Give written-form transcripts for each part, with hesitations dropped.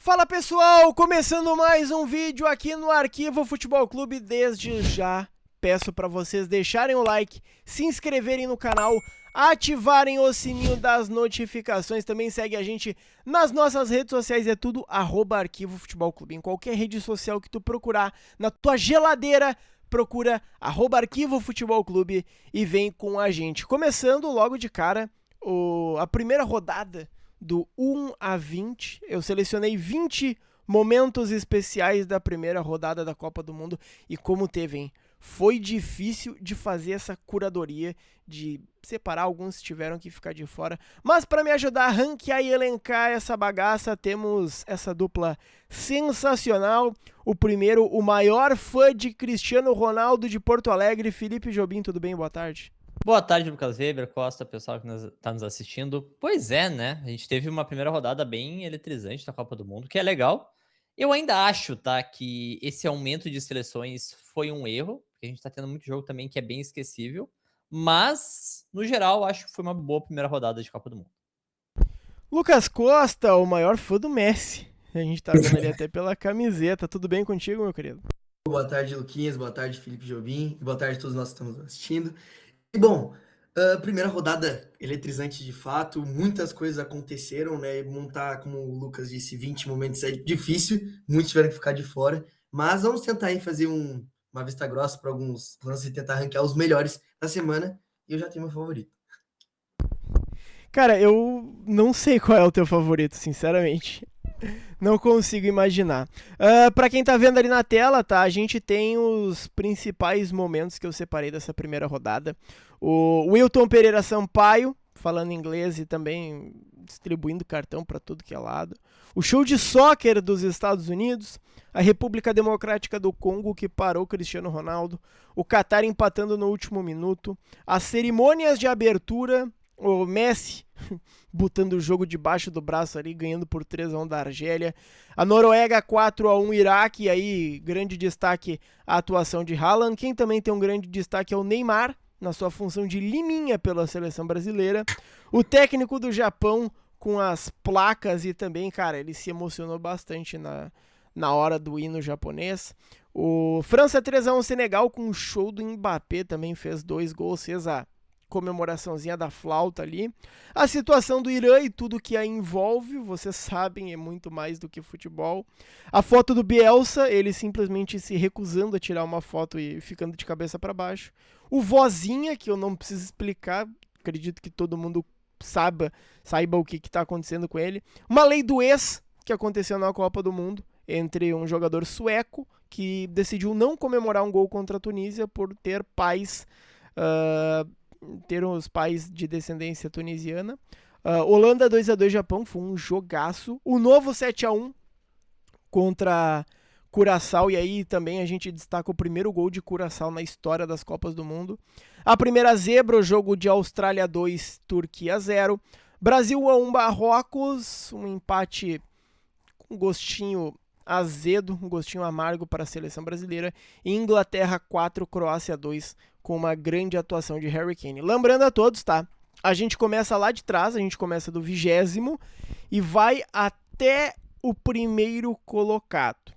Fala pessoal, começando mais um vídeo aqui no Arquivo Futebol Clube. Desde já peço para vocês deixarem o like, se inscreverem no canal, ativarem o sininho das notificações. Também segue a gente nas nossas redes sociais, é tudo @Arquivo Futebol Clube. Em qualquer rede social que tu procurar, na tua geladeira, procura @Arquivo Futebol Clube e vem com a gente. Começando logo de cara a primeira rodada do 1 a 20. Eu selecionei 20 momentos especiais da primeira rodada da Copa do Mundo. E como teve, hein? Foi difícil de fazer essa curadoria, de separar, alguns tiveram que ficar de fora. Mas para me ajudar a ranquear e elencar essa bagaça, temos essa dupla sensacional. O primeiro, o maior fã de Cristiano Ronaldo de Porto Alegre, Felipe Jobim. Tudo bem? Boa tarde. Boa tarde, Lucas Weber, Costa, pessoal que está nos assistindo. Pois é, né? A gente teve uma primeira rodada bem eletrizante da Copa do Mundo, que é legal. Eu ainda acho, tá, que esse aumento de seleções foi um erro, porque a gente tá tendo muito jogo também que é bem esquecível. Mas, no geral, acho que foi uma boa primeira rodada de Copa do Mundo. Lucas Costa, o maior fã do Messi. A gente tá vendo ali até pela camiseta. Tudo bem contigo, meu querido? Boa tarde, Luquinhas. Boa tarde, Felipe Jobim. E boa tarde a todos nós que estamos assistindo. E bom, primeira rodada eletrizante de fato. Muitas coisas aconteceram, né? Montar, como o Lucas disse, 20 momentos é difícil. Muitos tiveram que ficar de fora. Mas vamos tentar aí fazer uma vista grossa para alguns lances e tentar ranquear os melhores da semana. E eu já tenho meu favorito. Cara, eu não sei qual é o teu favorito, sinceramente. Não consigo imaginar. Pra quem tá vendo ali na tela, tá? A gente tem os principais momentos que eu separei dessa primeira rodada. O Wilton Pereira Sampaio, falando inglês e também distribuindo cartão pra tudo que é lado. O show de soccer dos Estados Unidos. A República Democrática do Congo, que parou Cristiano Ronaldo. O Catar empatando no último minuto. As cerimônias de abertura. O Messi botando o jogo debaixo do braço ali, ganhando por 3-1 da Argélia. A Noruega 4-1 Iraque, e aí grande destaque a atuação de Haaland. Quem também tem um grande destaque é o Neymar, na sua função de liminha pela seleção brasileira. O técnico do Japão com as placas e também, cara, ele se emocionou bastante na hora do hino japonês. O França 3-1 Senegal com o show do Mbappé, também fez 2 gols, fez a comemoraçãozinha da flauta ali. A situação do Irã e tudo que a envolve, vocês sabem, é muito mais do que futebol. A foto do Bielsa, ele simplesmente se recusando a tirar uma foto e ficando de cabeça para baixo. O Vozinha, que eu não preciso explicar, acredito que todo mundo saiba o que está acontecendo com ele. Uma lei do ex, que aconteceu na Copa do Mundo, entre um jogador sueco que decidiu não comemorar um gol contra a Tunísia por ter pais ter os pais de descendência tunisiana. Holanda 2-2 Japão, foi um jogaço. O novo 7-1 contra Curaçao, e aí também a gente destaca o primeiro gol de Curaçao na história das Copas do Mundo. A primeira zebra, o jogo de Austrália 2, Turquia 0. Brasil 1, Marrocos, um empate com gostinho azedo, um gostinho amargo para a seleção brasileira. E Inglaterra 4, Croácia 2, com uma grande atuação de Harry Kane. Lembrando a todos, tá? A gente começa lá de trás, a gente começa do 20º e vai até o primeiro colocado.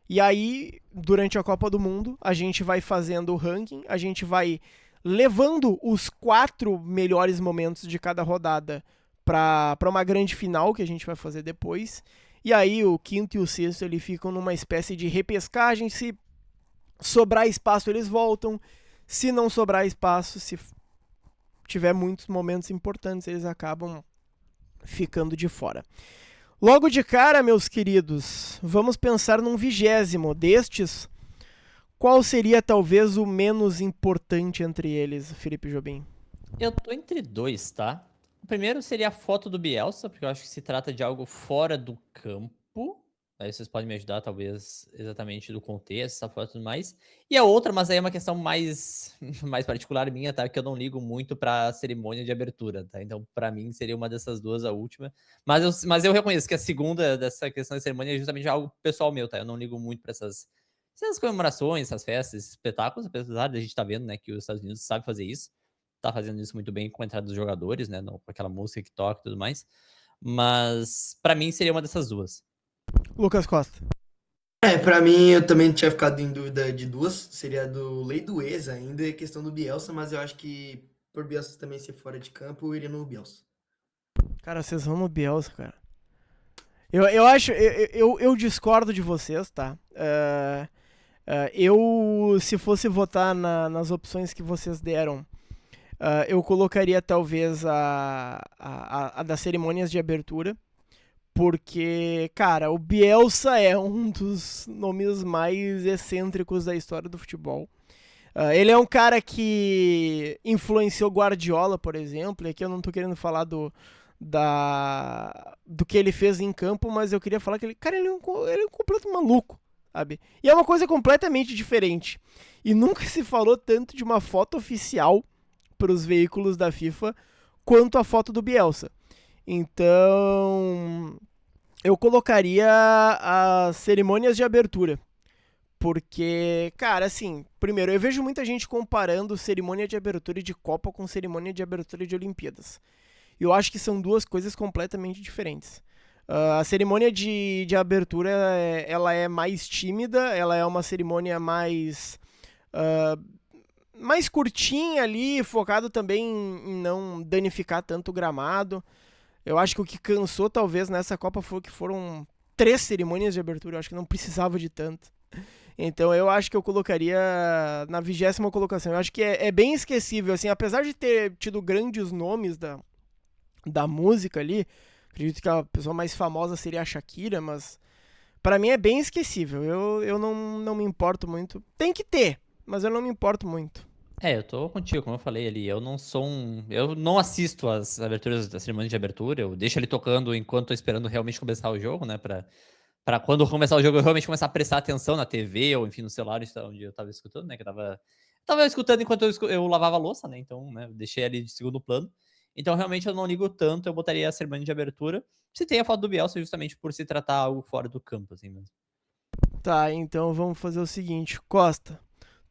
E aí, durante a Copa do Mundo, a gente vai fazendo o ranking, a gente vai levando os 4 melhores momentos de cada rodada para uma grande final que a gente vai fazer depois. E aí o quinto e o sexto ele ficam numa espécie de repescagem. Se sobrar espaço, eles voltam. Se não sobrar espaço, se tiver muitos momentos importantes, eles acabam ficando de fora. Logo de cara, meus queridos, vamos pensar num 20º destes. Qual seria talvez o menos importante entre eles, Felipe Jobim? Eu tô entre dois, tá? O primeiro seria a foto do Bielsa, porque eu acho que se trata de algo fora do campo. Aí vocês podem me ajudar, talvez, exatamente do contexto, essa foto e tudo mais. E a outra, mas aí é uma questão mais, mais particular minha, tá? Que eu não ligo muito pra cerimônia de abertura, tá? Então, pra mim, seria uma dessas duas a última. Mas eu reconheço que a segunda dessa questão da cerimônia é justamente algo pessoal meu, tá? Eu não ligo muito pra essas comemorações, essas festas, esses espetáculos, apesar de a gente tá vendo, né, que os Estados Unidos sabe fazer isso. Tá fazendo isso muito bem com a entrada dos jogadores, né? Com aquela música que toca e tudo mais. Mas, pra mim, seria uma dessas duas. Lucas Costa. Pra mim, eu também tinha ficado em dúvida de duas. Seria do Lei do Ex ainda e a questão do Bielsa, mas eu acho que por Bielsa também ser fora de campo, eu iria no Bielsa. Cara, vocês vão no Bielsa, cara. Eu acho. Eu discordo de vocês, tá? Eu, se fosse votar nas opções que vocês deram, eu colocaria talvez a das cerimônias de abertura. Porque, cara, o Bielsa é um dos nomes mais excêntricos da história do futebol. Ele é um cara que influenciou Guardiola, por exemplo. E aqui eu não tô querendo falar do que ele fez em campo, mas eu queria falar que ele é um completo maluco, sabe? E é uma coisa completamente diferente. E nunca se falou tanto de uma foto oficial para os veículos da FIFA quanto a foto do Bielsa. Então, eu colocaria as cerimônias de abertura. Porque, cara, assim, primeiro, eu vejo muita gente comparando cerimônia de abertura de Copa com cerimônia de abertura de Olimpíadas. E eu acho que são duas coisas completamente diferentes. A cerimônia de abertura, ela é mais tímida, ela é uma cerimônia mais curtinha ali, focado também em não danificar tanto o gramado. Eu acho que o que cansou talvez nessa Copa foi que foram 3 cerimônias de abertura, eu acho que não precisava de tanto. Então eu acho que eu colocaria na 20ª colocação. Eu acho que é bem esquecível, assim, apesar de ter tido grandes nomes da música ali, acredito que a pessoa mais famosa seria a Shakira, mas pra mim é bem esquecível. Eu não me importo muito. Tem que ter, mas eu não me importo muito. Eu tô contigo, como eu falei ali. Eu não sou um. Eu não assisto as aberturas das cerimônias de abertura. Eu deixo ele tocando enquanto tô esperando realmente começar o jogo, né? Pra quando começar o jogo eu realmente começar a prestar atenção na TV ou, enfim, no celular onde eu tava escutando, né? Que eu tava escutando enquanto eu lavava a louça, né? Então, né? Deixei ali de segundo plano. Então, realmente, eu não ligo tanto. Eu botaria a cerimônia de abertura. Se tem a foto do Bielsa, justamente por se tratar algo fora do campo, assim mesmo. Tá, então vamos fazer o seguinte, Costa.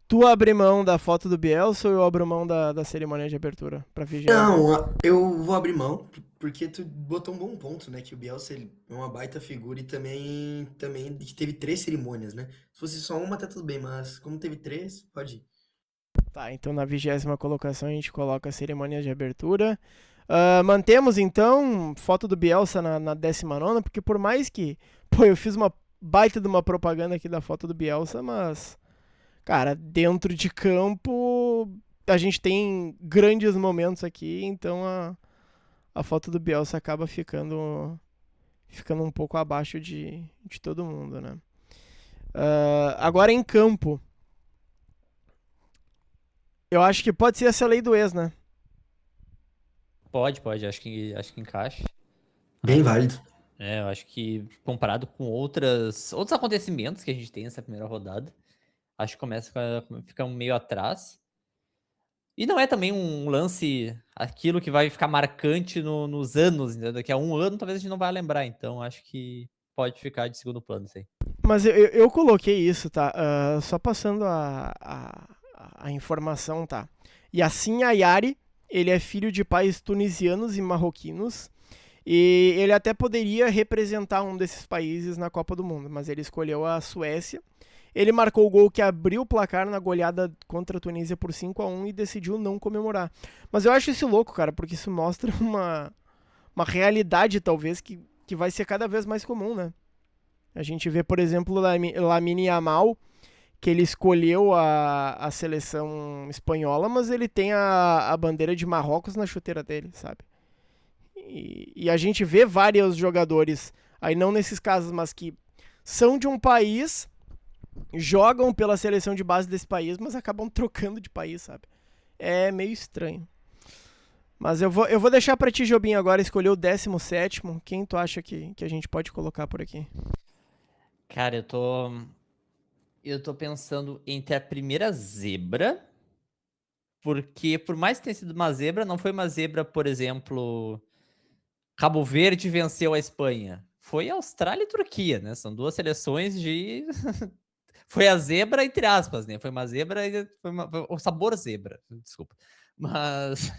Tu abre mão da foto do Bielsa ou eu abro mão da cerimônia de abertura pra 20ª? Não, eu vou abrir mão, porque tu botou um bom ponto, né? Que o Bielsa ele é uma baita figura e também teve 3 cerimônias, né? Se fosse só uma, tá tudo bem, mas como teve 3, pode ir. Tá, então na 20ª colocação a gente coloca a cerimônia de abertura. Mantemos então foto do Bielsa na 19ª, porque por mais que, pô, eu fiz uma baita de uma propaganda aqui da foto do Bielsa, mas, cara, dentro de campo a gente tem grandes momentos aqui, então a foto do Bielsa acaba ficando um pouco abaixo de todo mundo, né? Agora em campo, eu acho que pode ser essa lei do ex, né? Pode, acho que encaixa. Bem válido. Eu acho que comparado com outros acontecimentos que a gente tem nessa primeira rodada, acho que começa a ficar meio atrás. E não é também um lance, aquilo que vai ficar marcante nos anos, entendeu? Daqui a um ano talvez a gente não vai lembrar, então acho que pode ficar de segundo plano, sim. Mas eu coloquei isso, tá? Só passando a informação, tá? Yassin Ayari, ele é filho de pais tunisianos e marroquinos. E ele até poderia representar um desses países na Copa do Mundo, mas ele escolheu a Suécia. Ele marcou o gol que abriu o placar na goleada contra a Tunísia por 5-1 e decidiu não comemorar. Mas eu acho isso louco, cara, porque isso mostra uma realidade, talvez, que vai ser cada vez mais comum, né? A gente vê, por exemplo, o Lamine Yamal, que ele escolheu a seleção espanhola, mas ele tem a bandeira de Marrocos na chuteira dele, sabe? E a gente vê vários jogadores, aí não nesses casos, mas que são de um país, jogam pela seleção de base desse país, mas acabam trocando de país, sabe? É meio estranho. Mas eu vou deixar pra ti, Jobim, agora escolher o 17º. Quem tu acha que a gente pode colocar por aqui? Cara, eu tô pensando entre a primeira zebra, porque por mais que tenha sido uma zebra, não foi uma zebra, por exemplo, Cabo Verde venceu a Espanha. Foi Austrália e Turquia, né? São duas seleções de. Foi a zebra, entre aspas, né? Foi uma zebra, foi o sabor zebra, desculpa. Mas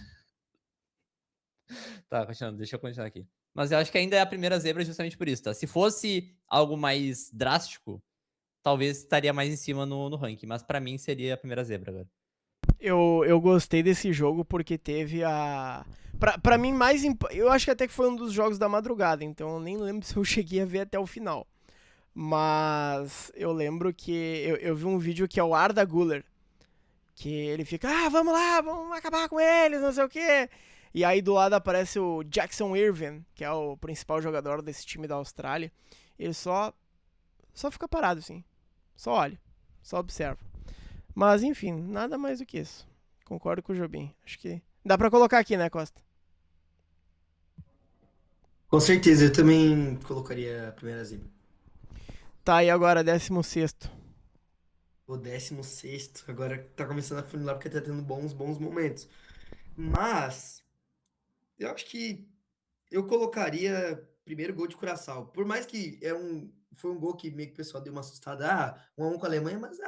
Tá, continuando, deixa eu continuar aqui. Mas eu acho que ainda é a primeira zebra justamente por isso, tá? Se fosse algo mais drástico, talvez estaria mais em cima no ranking, mas pra mim seria a primeira zebra agora. Eu gostei desse jogo porque teve a. Pra mim, eu acho que até que foi um dos jogos da madrugada, então eu nem lembro se eu cheguei a ver até o final. Mas eu lembro que eu vi um vídeo que é o Arda Güler, que ele fica, vamos lá, vamos acabar com eles, não sei o quê. E aí do lado aparece o Jackson Irvine, que é o principal jogador desse time da Austrália. Ele só fica parado assim, só olha, só observa. Mas enfim, nada mais do que isso. Concordo com o Jobim. Acho que dá pra colocar aqui, né, Costa? Com certeza, eu também colocaria a primeira zebra. Tá, e agora, 16º. O 16º, agora tá começando a funilar porque tá tendo bons momentos. Mas, eu acho que eu colocaria primeiro gol de Curaçao. Por mais que foi um gol que meio que o pessoal deu uma assustada. 1-1 com a Alemanha, mas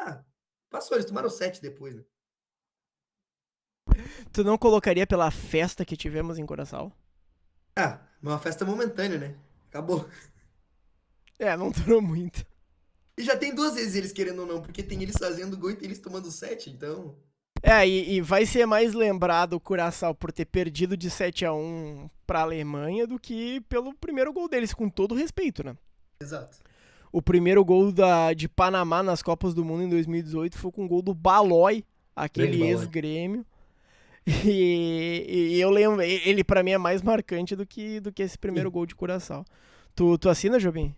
passou, eles tomaram 7 depois, né? Tu não colocaria pela festa que tivemos em Curaçao? Uma festa momentânea, né? Acabou. É, não durou muito. E já tem duas vezes eles querendo ou não, porque tem eles fazendo gol e tem eles tomando 7, então. É, e vai ser mais lembrado o Curaçao por ter perdido de 7-1 pra Alemanha do que pelo primeiro gol deles, com todo respeito, né? Exato. O primeiro gol de Panamá nas Copas do Mundo em 2018 foi com o gol do Balói, aquele Grande Balói. ex-grêmio. E eu lembro, ele pra mim é mais marcante do que esse primeiro gol de Curaçao. Tu assina, Jobim?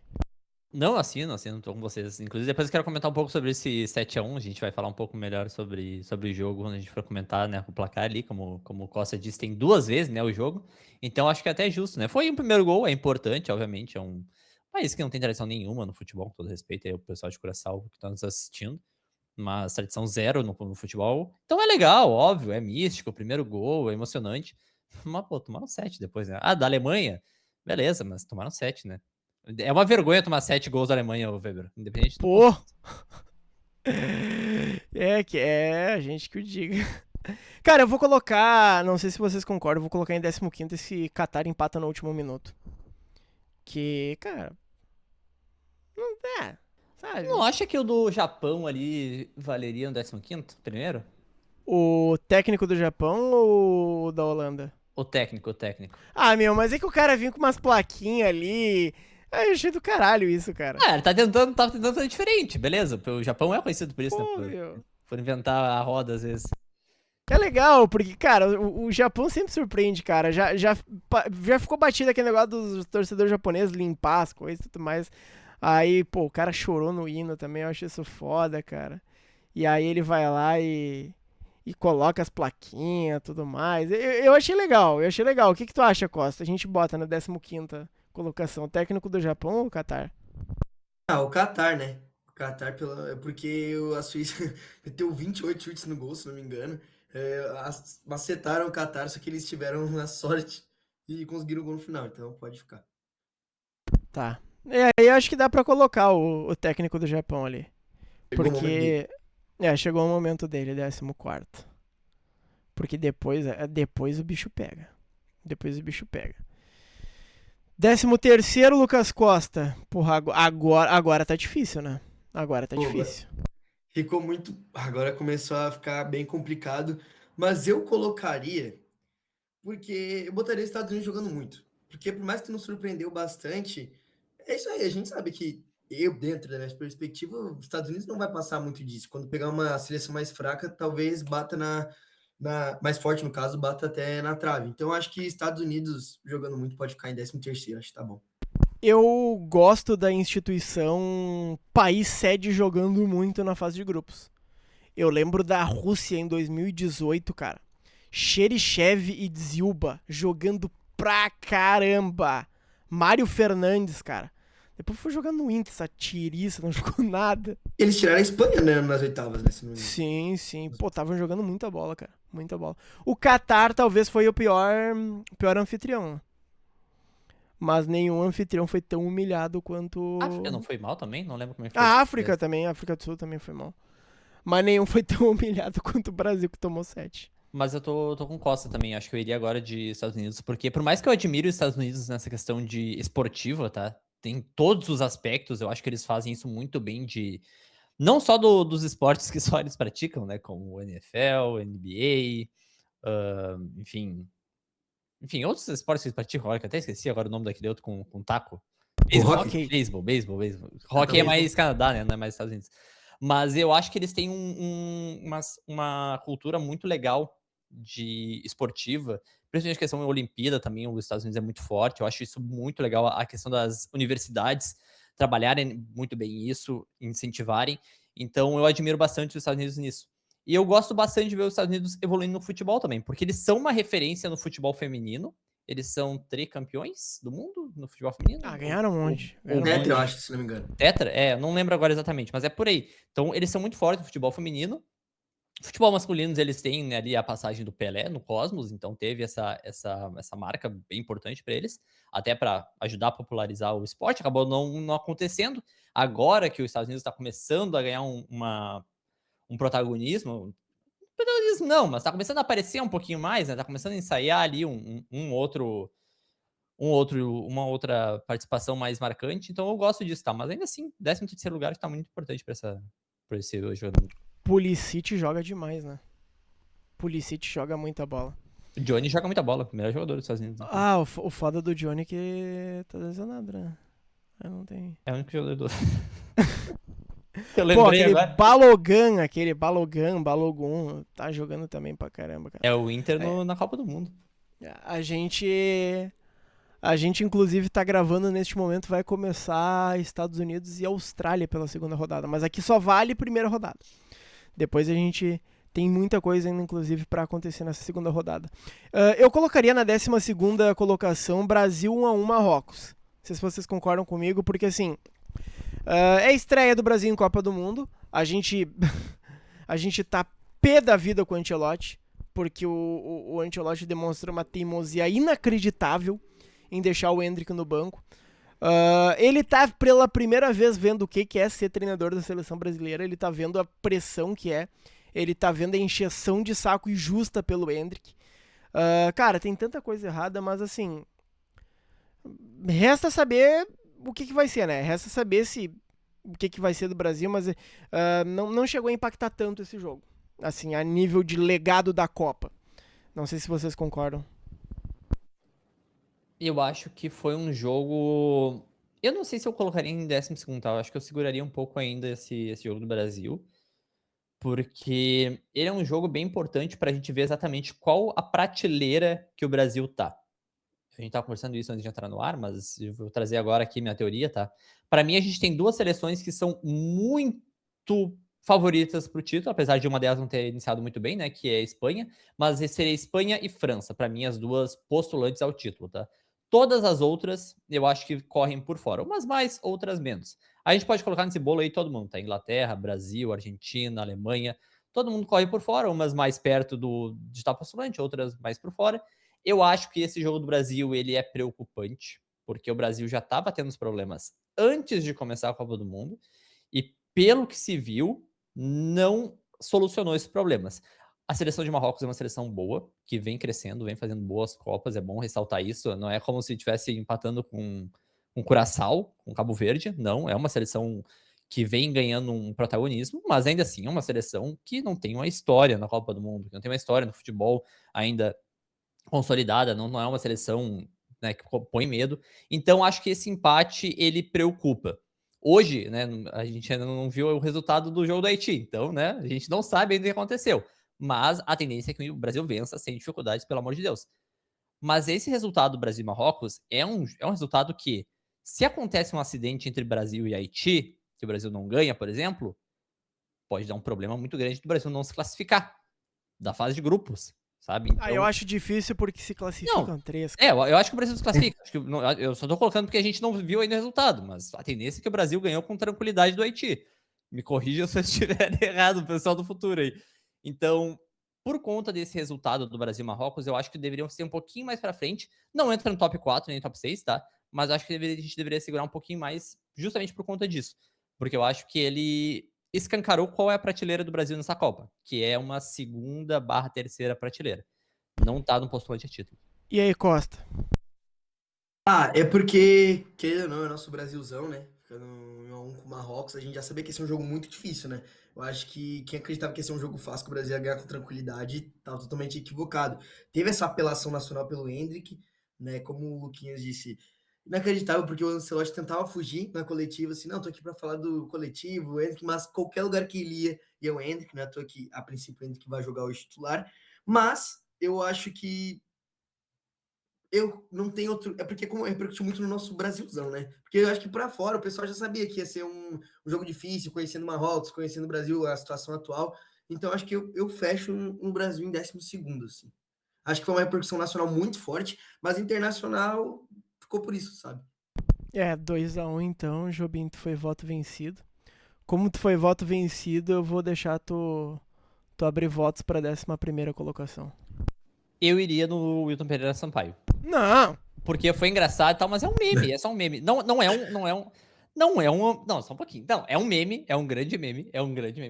Não, assino, tô com vocês. Inclusive, depois eu quero comentar um pouco sobre esse 7-1. A gente vai falar um pouco melhor sobre o jogo quando a gente for comentar, né, o placar ali. Como o Costa disse, tem duas vezes, né, o jogo. Então, acho que é até justo, né? Foi um primeiro gol, é importante, obviamente. É um país que não tem tradição nenhuma no futebol, com todo respeito aí ao pessoal de Curaçao que está nos assistindo. Mas tradição zero no futebol. Então é legal, óbvio, é místico, o primeiro gol, é emocionante. Mas, pô, tomaram 7 depois, né? Da Alemanha, beleza, mas tomaram 7, né? É uma vergonha tomar 7 gols da Alemanha, ô Weber. Independente do Pô! contexto. A gente que o diga. Cara, eu vou colocar, não sei se vocês concordam, eu vou colocar em 15º esse Qatar empata no último minuto. Que, cara, não é, sabe? Não acha que o do Japão ali valeria no 15º primeiro? O técnico do Japão ou o da Holanda? O técnico, o técnico. Meu, mas é que o cara vinha com umas plaquinhas ali. Eu achei do caralho isso, cara. Ele tava tentando fazer diferente, beleza? O Japão é conhecido por isso, Pô, né? meu. Por inventar a roda às vezes. É legal, porque, cara, o Japão sempre surpreende, cara. Já ficou batido aquele negócio dos torcedores japoneses limpar as coisas e tudo mais. Aí, pô, o cara chorou no hino também, eu acho isso foda, cara. E aí ele vai lá e coloca as plaquinhas e tudo mais. Eu achei legal, eu achei legal. O que tu acha, Costa? A gente bota na 15ª colocação. Técnico do Japão ou Qatar? O Catar, né? O Catar, porque a Suíça meteu 28 chutes no gol, se não me engano. Macetaram o Catar, só que eles tiveram a sorte e conseguiram o gol no final, então pode ficar. Tá. E aí eu acho que dá pra colocar o técnico do Japão ali. Chegou o momento dele. Porque. Chegou o momento dele, 14º. Porque depois o bicho pega. Depois o bicho pega. 13º, Lucas Costa. Porra, agora tá difícil, né? Agora tá Pô, difícil. ficou muito. Agora começou a ficar bem complicado, mas eu colocaria, porque eu botaria os Estados Unidos jogando muito. Porque por mais que não surpreendeu bastante, é isso aí, a gente sabe que dentro da minha perspectiva, os Estados Unidos não vai passar muito disso. Quando pegar uma seleção mais fraca, talvez bata mais forte no caso, bata até na trave. Então eu acho que Estados Unidos jogando muito pode ficar em 13º, acho que tá bom. Eu gosto da instituição país sede jogando muito na fase de grupos. Eu lembro da Rússia em 2018, cara. Xerichev e Dzilba jogando pra caramba. Mário Fernandes, cara. Depois foi jogar no Inter, essa tiriça, não jogou nada. Eles tiraram a Espanha, né, nas oitavas, né? Se não me engano. Sim, sim. Pô, estavam jogando muita bola, cara. Muita bola. O Qatar talvez foi o pior anfitrião. Mas nenhum anfitrião foi tão humilhado quanto. A África não foi mal também? Não lembro como é que foi. A África também, a África do Sul também foi mal. Mas nenhum foi tão humilhado quanto o Brasil, que tomou 7. Mas eu tô com Costa também. Acho que eu iria agora de Estados Unidos, porque por mais que eu admire os Estados Unidos nessa questão de esportiva, tá? Tem todos os aspectos, eu acho que eles fazem isso muito bem de... Não só dos esportes que só eles praticam, né? Como o NFL, NBA, enfim... Enfim, outros esportes que eles praticam, olha, que eu até esqueci agora o nome daquele outro com taco. O hockey? Beisebol. Hockey é beisebol. mais Canadá, né? Não é mais Estados Unidos. Mas eu acho que eles têm uma cultura muito legal de esportiva, principalmente a questão da Olimpíada também, os Estados Unidos é muito forte, eu acho isso muito legal, a questão das universidades trabalharem muito bem isso, incentivarem, então eu admiro bastante os Estados Unidos nisso. E eu gosto bastante de ver os Estados Unidos evoluindo no futebol também, porque eles são uma referência no futebol feminino, eles são tricampeões do mundo no futebol feminino. Ah, ganharam um monte. Tetra, eu acho, se não me engano. Tetra? É, não lembro agora exatamente, mas é por aí. Então, eles são muito fortes no futebol feminino. Futebol masculino, eles têm, né, ali a passagem do Pelé no Cosmos, então teve essa marca bem importante para eles, até para ajudar a popularizar o esporte. Acabou não acontecendo. Agora que os Estados Unidos está começando a ganhar um protagonismo não, mas tá começando a aparecer um pouquinho mais, né? Tá começando a ensaiar ali uma outra participação mais marcante, então eu gosto disso, tá? Mas ainda assim, 13º lugar está muito importante pra esse jogador. Pulisic joga demais, né? Pulisic joga muita bola. O Johnny joga muita bola, melhor jogador dos Estados Unidos. Né? Ah, o foda do Johnny é que tá lesionado, né? Eu não tem. É o único jogador do... Eu Pô, lembrei aquele agora. Balogun, tá jogando também pra caramba, cara. É o Inter na Copa do Mundo. A gente, inclusive, tá gravando neste momento, vai começar Estados Unidos e Austrália pela segunda rodada. Mas aqui só vale primeira rodada. Depois a gente tem muita coisa ainda, inclusive, pra acontecer nessa segunda rodada. Eu colocaria na 12ª colocação Brasil 1-1 Marrocos. Não sei se vocês concordam comigo, porque assim... é a estreia do Brasil em Copa do Mundo. A gente tá pé da vida com o Ancelotti, porque o Ancelotti demonstra uma teimosia inacreditável em deixar o Endrick no banco. Ele tá pela primeira vez vendo o que é ser treinador da seleção brasileira, ele tá vendo a pressão que é, ele tá vendo a encheção de saco injusta pelo Endrick. Cara, tem tanta coisa errada, mas assim, resta saber o que vai ser, né? Resta saber o que vai ser do Brasil, mas não chegou a impactar tanto esse jogo, assim, a nível de legado da Copa. Não sei se vocês concordam. Eu acho que foi um jogo... Eu não sei se eu colocaria em 12º, tá? Eu acho que eu seguraria um pouco ainda esse jogo do Brasil, porque ele é um jogo bem importante pra gente ver exatamente qual a prateleira que o Brasil tá. A gente tava conversando isso antes de entrar no ar, mas eu vou trazer agora aqui minha teoria, tá? Pra mim, a gente tem duas seleções que são muito favoritas pro título, apesar de uma delas não ter iniciado muito bem, né? Que é a Espanha, mas seria Espanha e França, pra mim, as duas postulantes ao título, tá? Todas as outras, eu acho que correm por fora. Umas mais, outras menos. A gente pode colocar nesse bolo aí todo mundo, tá? Inglaterra, Brasil, Argentina, Alemanha. Todo mundo corre por fora, umas mais perto de estar postulante, outras mais por fora. Eu acho que esse jogo do Brasil, ele é preocupante, porque o Brasil já estava tendo os problemas antes de começar a Copa do Mundo, e pelo que se viu, não solucionou esses problemas. A seleção de Marrocos é uma seleção boa, que vem crescendo, vem fazendo boas Copas, é bom ressaltar isso, não é como se estivesse empatando com Curaçao, com Cabo Verde, não, é uma seleção que vem ganhando um protagonismo, mas ainda assim é uma seleção que não tem uma história na Copa do Mundo, que não tem uma história no futebol ainda consolidada, não é uma seleção, né, que põe medo. Então, acho que esse empate, ele preocupa. Hoje, né, a gente ainda não viu o resultado do jogo do Haiti, então, né, a gente não sabe ainda o que aconteceu. Mas a tendência é que o Brasil vença sem dificuldades, pelo amor de Deus. Mas esse resultado do Brasil e Marrocos é um resultado que, se acontece um acidente entre Brasil e Haiti, que o Brasil não ganha, por exemplo, pode dar um problema muito grande do Brasil não se classificar da fase de grupos, sabe? Então, eu acho difícil porque se classificam 3. eu acho que o Brasil se classifica. Acho que eu só tô colocando porque a gente não viu ainda o resultado, mas a tendência é que o Brasil ganhou com tranquilidade do Haiti. Me corrija se eu estiver errado, pessoal do futuro aí. Então, por conta desse resultado do Brasil e Marrocos, eu acho que deveriam ser um pouquinho mais pra frente. Não entra no top 4 nem no top 6, tá? Mas acho que a gente deveria segurar um pouquinho mais justamente por conta disso. Porque eu acho que escancarou qual é a prateleira do Brasil nessa Copa, que é uma 2ª/3ª prateleira. Não tá no postulante a título. E aí, Costa? É porque, querendo ou não, é nosso Brasilzão, né? Ficando 1x1 com o Marrocos, a gente já sabia que ia ser um jogo muito difícil, né? Eu acho que quem acreditava que ia ser um jogo fácil, que o Brasil ia ganhar com tranquilidade, tava totalmente equivocado. Teve essa apelação nacional pelo Endrick, né? Como o Luquinhas disse, inacreditável, porque o Ancelotti tentava fugir na coletiva, assim, não, tô aqui pra falar do coletivo, o Endrick, mas qualquer lugar que ele ia o Endrick, né? Tô aqui, a princípio, o Endrick vai jogar hoje titular, mas eu acho que eu não tenho outro. É porque como repercutiu muito no nosso Brasilzão, né? Porque eu acho que pra fora o pessoal já sabia que ia ser um jogo difícil, conhecendo Marrocos, conhecendo o Brasil, a situação atual. Então acho que eu fecho no Brasil em 12º, assim. Acho que foi uma repercussão nacional muito forte, mas internacional ficou por isso, sabe? 2x1 então, Jobim, tu foi voto vencido. Como tu foi voto vencido, eu vou deixar tu abrir votos pra 11ª colocação. Eu iria no Wilton Pereira Sampaio. Não! Porque foi engraçado e tal, mas é um meme, é só um meme. Não só um pouquinho. Não, é um meme, é um grande meme,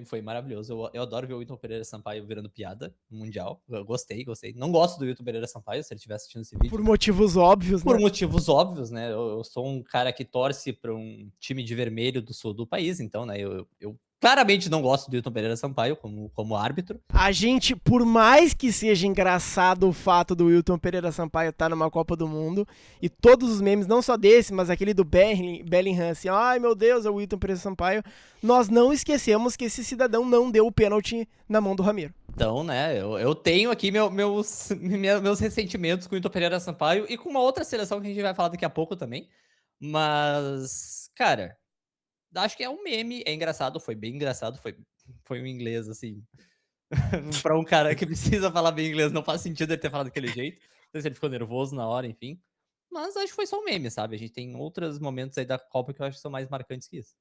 foi maravilhoso. Eu adoro ver o Wilton Pereira Sampaio virando piada no Mundial. Eu gostei. Não gosto do Wilton Pereira Sampaio, se ele estiver assistindo esse vídeo. Por motivos óbvios, Por né? motivos óbvios, né? Eu sou um cara que torce para um time de vermelho do sul do país, então, né? Eu claramente não gosto do Wilton Pereira Sampaio como árbitro. A gente, por mais que seja engraçado o fato do Wilton Pereira Sampaio estar numa Copa do Mundo, e todos os memes, não só desse, mas aquele do Bellingham, assim, ai meu Deus, é o Wilton Pereira Sampaio, nós não esquecemos que esse cidadão não deu o pênalti na mão do Ramiro. Então, né, eu tenho aqui meus ressentimentos com o Wilton Pereira Sampaio e com uma outra seleção que a gente vai falar daqui a pouco também. Mas, cara, acho que é um meme, é engraçado, foi bem engraçado, foi um inglês, assim, pra um cara que precisa falar bem inglês, não faz sentido ele ter falado daquele jeito. Não sei se ele ficou nervoso na hora, enfim. Mas acho que foi só um meme, sabe? A gente tem outros momentos aí da Copa que eu acho que são mais marcantes que isso.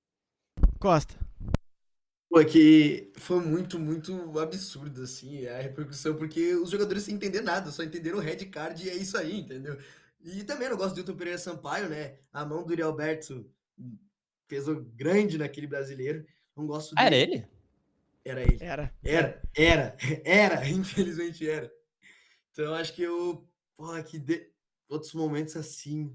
Costa. Pô, é que foi muito, muito absurdo, assim, a repercussão, porque os jogadores sem entender nada, só entenderam o red card e é isso aí, entendeu? E também não gosto do Wilton Pereira Sampaio, né? A mão do Yuri Alberto pesou grande naquele brasileiro. Não gosto Ah, era dele. ele? Era ele. Era, infelizmente era. Então acho que outros momentos assim.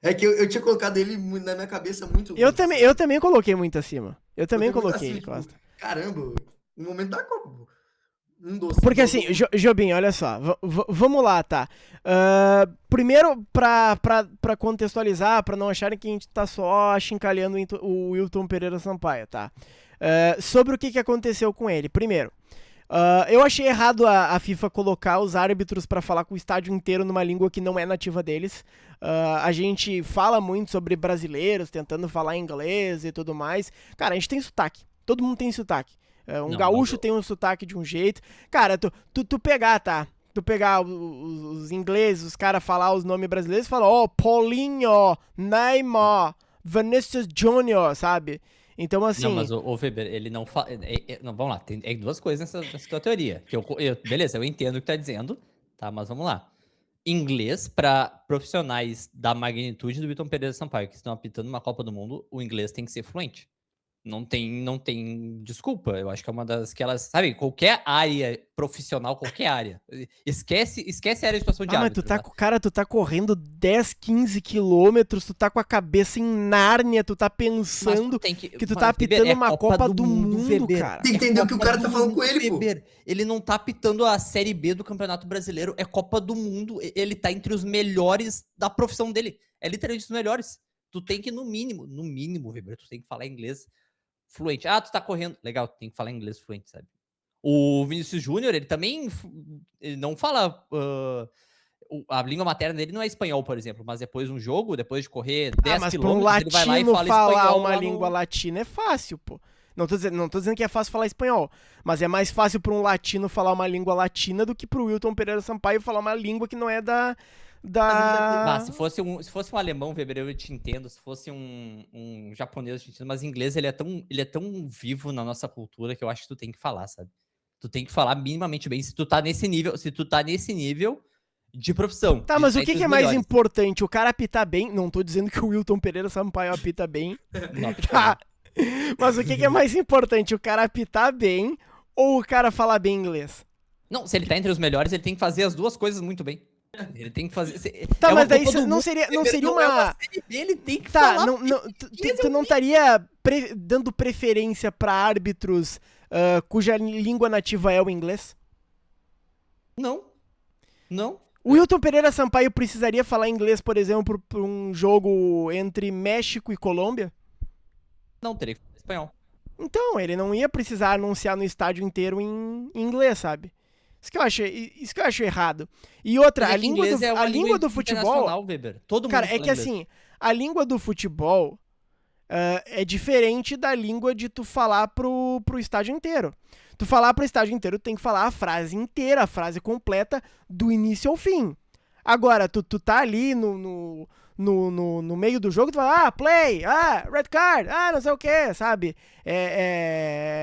É que eu tinha colocado ele na minha cabeça muito. Eu também coloquei muito acima. Eu também Muito coloquei, assim, tipo, Costa. caramba, no momento da Copa, pô. Um doce. Porque assim, Jobim, olha só, vamos lá, tá? Primeiro, pra contextualizar, pra não acharem que a gente tá só achincalhando o Wilton Pereira Sampaio, tá? Sobre o que aconteceu com ele. Primeiro, eu achei errado a FIFA colocar os árbitros pra falar com o estádio inteiro numa língua que não é nativa deles. A gente fala muito sobre brasileiros tentando falar inglês e tudo mais. Cara, a gente tem sotaque. Todo mundo tem sotaque. Gaúcho tem um sotaque de um jeito. Cara, tu pegar, tá? Tu pegar os ingleses, os caras falar os nomes brasileiros, falar, Paulinho, Neymar, Vinicius Júnior, sabe? Então, assim... Não, mas o Weber, ele não fala... não, vamos lá, tem duas coisas nessa tua teoria. Que beleza, eu entendo o que tá dizendo, tá? Mas vamos lá. Inglês, para profissionais da magnitude do Wilton Pereira Sampaio, que estão apitando uma Copa do Mundo, o inglês tem que ser fluente. Não tem desculpa. Eu acho que é uma das que elas... Sabe, qualquer área profissional, qualquer área. Esquece a área de situação de árbitro. Mas tu tá correndo 10, 15 quilômetros, tu tá com a cabeça em Nárnia, tu tá pensando que tu tá apitando uma Copa do Mundo, cara. Tem que entender o que o cara tá falando com ele, pô. Ele não tá apitando a Série B do Campeonato Brasileiro, é Copa do Mundo. Ele tá entre os melhores da profissão dele. É literalmente os melhores. Tu tem que, no mínimo, Weber, tu tem que falar inglês fluente. Ah, tu tá correndo. Legal, tu tem que falar inglês fluente, sabe? O Vinícius Júnior, ele também ele não fala... a língua materna dele não é espanhol, por exemplo, mas depois de um jogo, depois de correr 10 quilômetros, ele vai lá e fala falar espanhol. Uma língua latina é fácil, pô. Não tô dizendo que é fácil falar espanhol, mas é mais fácil pra um latino falar uma língua latina do que pro Wilton Pereira Sampaio falar uma língua que não é da... Se fosse um alemão, Weber, eu te entendo. Se fosse um japonês, eu te entendo. Mas inglês, ele é tão vivo na nossa cultura que eu acho que tu tem que falar, sabe? Tu tem que falar minimamente bem se tu tá nesse nível de profissão. Tá, mas o que é mais importante? O cara apitar bem? Não tô dizendo que o Wilton Pereira Sampaio apita bem. Não apita bem. Mas o que é mais importante, o cara apitar bem ou o cara falar bem inglês? Não, se ele tá entre os melhores, ele tem que fazer as duas coisas muito bem. Ele tem que fazer. Tá, é uma mas daí Copa do não Mundo, seria É uma... uma série B, ele tem que Tá, falar. tu não estaria dando preferência pra árbitros cuja língua nativa é o inglês? Não. Não. O Wilton Pereira Sampaio precisaria falar inglês, por exemplo, pra um jogo entre México e Colômbia? Não, teria que falar espanhol. Então, ele não ia precisar anunciar no estádio inteiro em inglês, sabe? Isso que eu acho errado. E outra, Mas é a que língua inglês é uma a língua do futebol... internacional, Weber. Todo mundo Cara, é fala que inglês. assim, a língua do futebol é diferente da língua de tu falar pro estádio inteiro. Tu falar pro estádio inteiro, tu tem que falar a frase inteira, a frase completa, do início ao fim. Agora, tu tá ali no meio do jogo, tu fala, play, red card, não sei o que, sabe?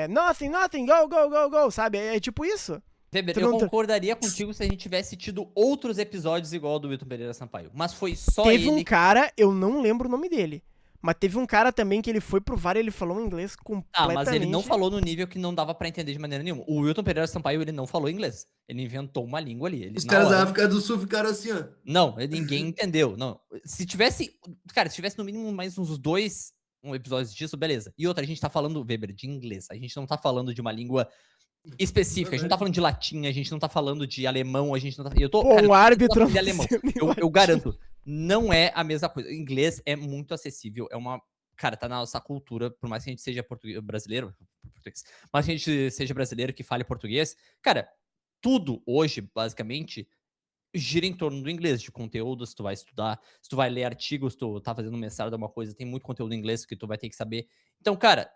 Nothing, go, sabe? É tipo isso. Weber, Tu eu não- concordaria contigo se a gente tivesse tido outros episódios igual ao do Wilton Pereira Sampaio. Mas foi só Teve ele. um cara, eu não lembro o nome dele, mas teve um cara também que ele foi pro VAR e ele falou um inglês completamente... Mas ele não falou no nível que não dava pra entender de maneira nenhuma. O Wilton Pereira Sampaio, ele não falou inglês. Ele inventou uma língua ali. Os caras da África do Sul ficaram assim, ó. Não, ninguém entendeu. Não. Se tivesse no mínimo mais uns 2 episódios disso, beleza. E outra, a gente tá falando, Weber, de inglês. A gente não tá falando de uma língua específica. A gente não tá falando de latim, a gente não tá falando de alemão, a gente não tá... Um árbitro... de alemão. Eu garanto, não é a mesma coisa. Inglês é muito acessível, é uma... Cara, tá na nossa cultura, por mais que a gente seja brasileiro, mas que a gente seja brasileiro que fale português, cara, tudo hoje, basicamente, gira em torno do inglês, de conteúdo, se tu vai estudar, se tu vai ler artigos, tu tá fazendo mestrado alguma coisa, tem muito conteúdo em inglês que tu vai ter que saber. Então, cara,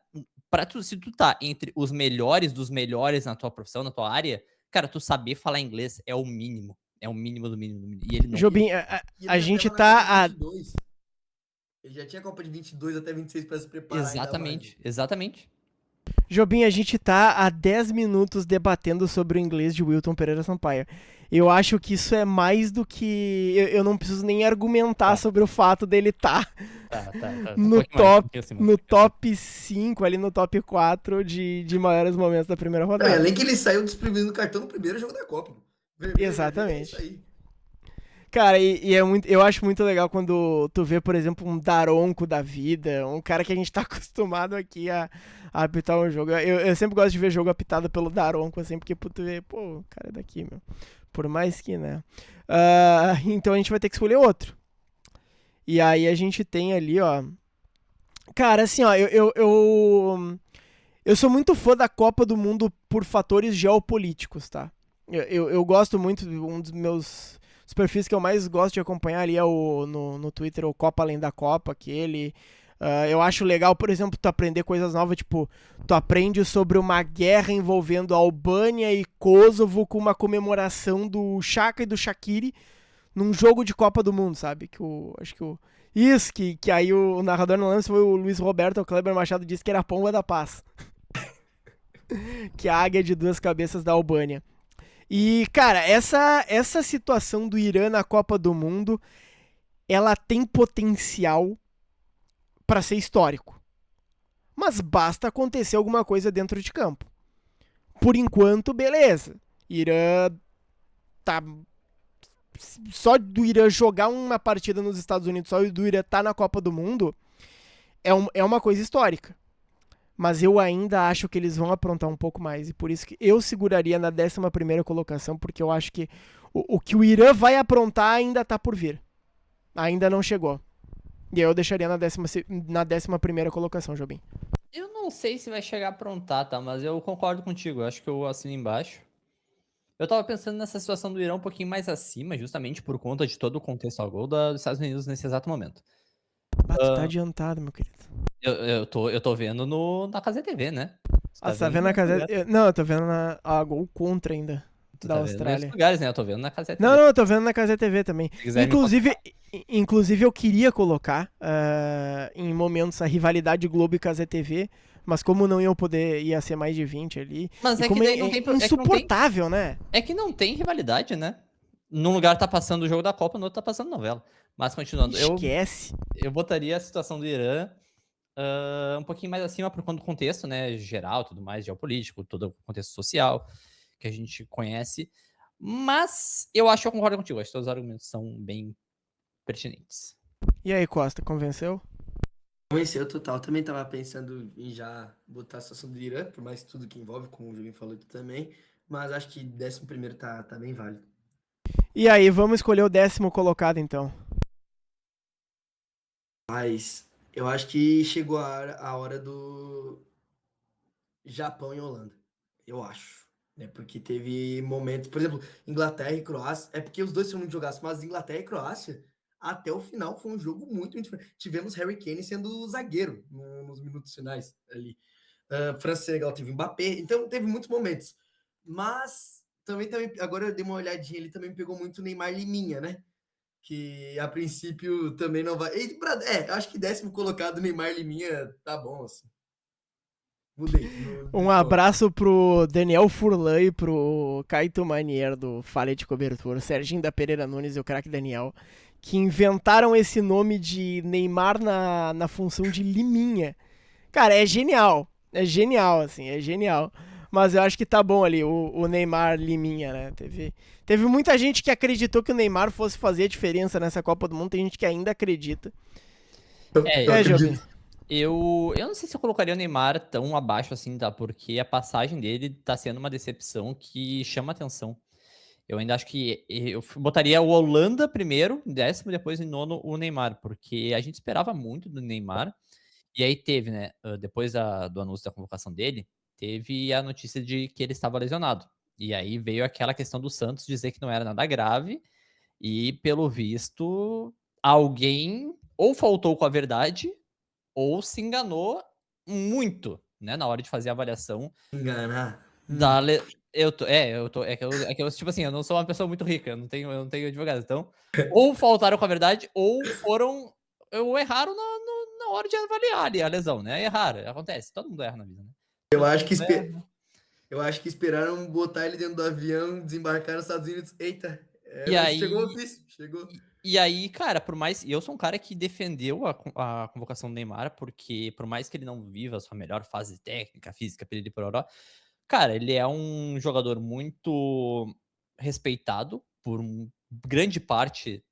se tu tá entre os melhores dos melhores na tua profissão, na tua área, cara, tu saber falar inglês é o mínimo. É o mínimo do mínimo do mínimo. E ele não... Jobim, E a ele já gente tava tá... na Copa de 22. Ele já tinha Copa de 22 até 26 pra se preparar. Exatamente. Jobim, a gente tá há 10 minutos debatendo sobre o inglês de Wilton Pereira Sampaio. Eu acho que isso é mais do que... Eu não preciso nem argumentar sobre o fato dele estar no top 5, ali no top 4 de maiores momentos da primeira rodada. Além que ele saiu desprevenido no cartão no primeiro jogo da Copa. Exatamente. É isso aí. Cara, eu acho muito legal quando tu vê, por exemplo, um Daronco da vida, um cara que a gente tá acostumado aqui a apitar um jogo. Eu sempre gosto de ver jogo apitado pelo Daronco, assim, porque tu vê, o cara é daqui, meu. Por mais que, né? Então a gente vai ter que escolher outro. E aí a gente tem ali, ó... Cara, assim, ó, eu sou muito fã da Copa do Mundo por fatores geopolíticos, tá? Eu gosto muito, um dos meus... Os perfis que eu mais gosto de acompanhar ali é no Twitter, o Copa Além da Copa, aquele... eu acho legal, por exemplo, tu aprender coisas novas, tipo, tu aprende sobre uma guerra envolvendo a Albânia e Kosovo com uma comemoração do Chaka e do Shaqiri num jogo de Copa do Mundo, sabe? Isso, que aí o narrador não lembra se foi o Luiz Roberto ou o Kleber Machado disse que era a pomba da paz. Que é a águia de 2 cabeças da Albânia. E, cara, essa situação do Irã na Copa do Mundo, ela tem potencial para ser histórico. Mas basta acontecer alguma coisa dentro de campo. Por enquanto, beleza. Irã tá... Só do Irã jogar uma partida nos Estados Unidos, só do Irã tá na Copa do Mundo, é uma coisa histórica. Mas eu ainda acho que eles vão aprontar um pouco mais. E por isso que eu seguraria na 11ª colocação, porque eu acho que o que o Irã vai aprontar ainda tá por vir. Ainda não chegou. E aí eu deixaria na 11ª colocação, Jobim. Eu não sei se vai chegar a aprontar, tá? Mas eu concordo contigo. Eu acho que eu assino embaixo. Eu tava pensando nessa situação do Irã um pouquinho mais acima, justamente por conta de todo o contexto ao gol dos Estados Unidos nesse exato momento. Tu tá adiantado, meu querido. Eu tô vendo na Casa TV, né? Você tá vendo na Casa... Não, eu tô vendo gol contra ainda. Da Austrália. Vendo lugares, né? Eu tô vendo na Casa TV. Não, eu tô vendo na Casa TV também. Inclusive, eu queria colocar em momentos a rivalidade Globo e Casa TV, mas como não iam poder, ia ser mais de 20 ali. Mas é insuportável, né? É que não tem rivalidade, né? Num lugar tá passando o jogo da Copa, no outro tá passando novela. Mas continuando, Esquece. eu botaria a situação do Irã um pouquinho mais acima por conta do contexto, né, geral, tudo mais, geopolítico, todo o contexto social que a gente conhece. Mas eu acho que eu concordo contigo, acho que todos os argumentos são bem pertinentes. E aí, Costa, convenceu? Convenceu total. Também tava pensando em já botar a situação do Irã, por mais tudo que envolve, como o Jovem falou aqui também. Mas acho que 11º tá bem válido. E aí, vamos escolher o 10º colocado, então. Mas eu acho que chegou a hora do Japão e Holanda. Eu acho. Né? Porque teve momentos, por exemplo, Inglaterra e Croácia. É porque os dois são muito jogados, mas Inglaterra e Croácia, até o final, foi um jogo muito diferente. Tivemos Harry Kane sendo zagueiro nos minutos finais ali. França e Senegal teve Mbappé, então teve muitos momentos. Mas também, agora eu dei uma olhadinha, ele também pegou muito Neymar Liminha, né? Que a princípio também não vai. Acho que 10º colocado Neymar Liminha tá bom, assim. Mudei. Um abraço pro Daniel Furlan e pro Caito Manier do Falha de Cobertura, Serginho da Pereira Nunes e o craque Daniel, que inventaram esse nome de Neymar na função de Liminha. Cara, é genial. É genial, assim, é genial. Mas eu acho que tá bom ali, o Neymar Liminha, né? Teve muita gente que acreditou que o Neymar fosse fazer a diferença nessa Copa do Mundo, tem gente que ainda acredita. Eu Jobim. acredito. Eu não sei se eu colocaria o Neymar tão abaixo assim, tá? Porque a passagem dele tá sendo uma decepção que chama atenção. Eu ainda acho que eu botaria o Holanda primeiro, 10º, depois em nono o Neymar, porque a gente esperava muito do Neymar. E aí teve, né, depois do anúncio da convocação dele, teve a notícia de que ele estava lesionado. E aí veio aquela questão do Santos dizer que não era nada grave, e pelo visto, alguém ou faltou com a verdade, ou se enganou muito, né, na hora de fazer a avaliação Enganar. da é que eu, tipo assim, eu não sou uma pessoa muito rica, eu não tenho advogado, então, ou faltaram com a verdade, ou erraram na hora de avaliar ali a lesão, né, erraram, acontece, todo mundo erra na vida, né. Eu acho que, Todo mundo erra. eu acho que esperaram botar ele dentro do avião, desembarcar nos Estados Unidos. Eita, E mas chegou o aí ofício, chegou. e aí, cara, e eu sou um cara que defendeu a convocação do Neymar, porque por mais que ele não viva a sua melhor fase técnica, física, piriri pororó, cara, ele é um jogador muito respeitado por grande parte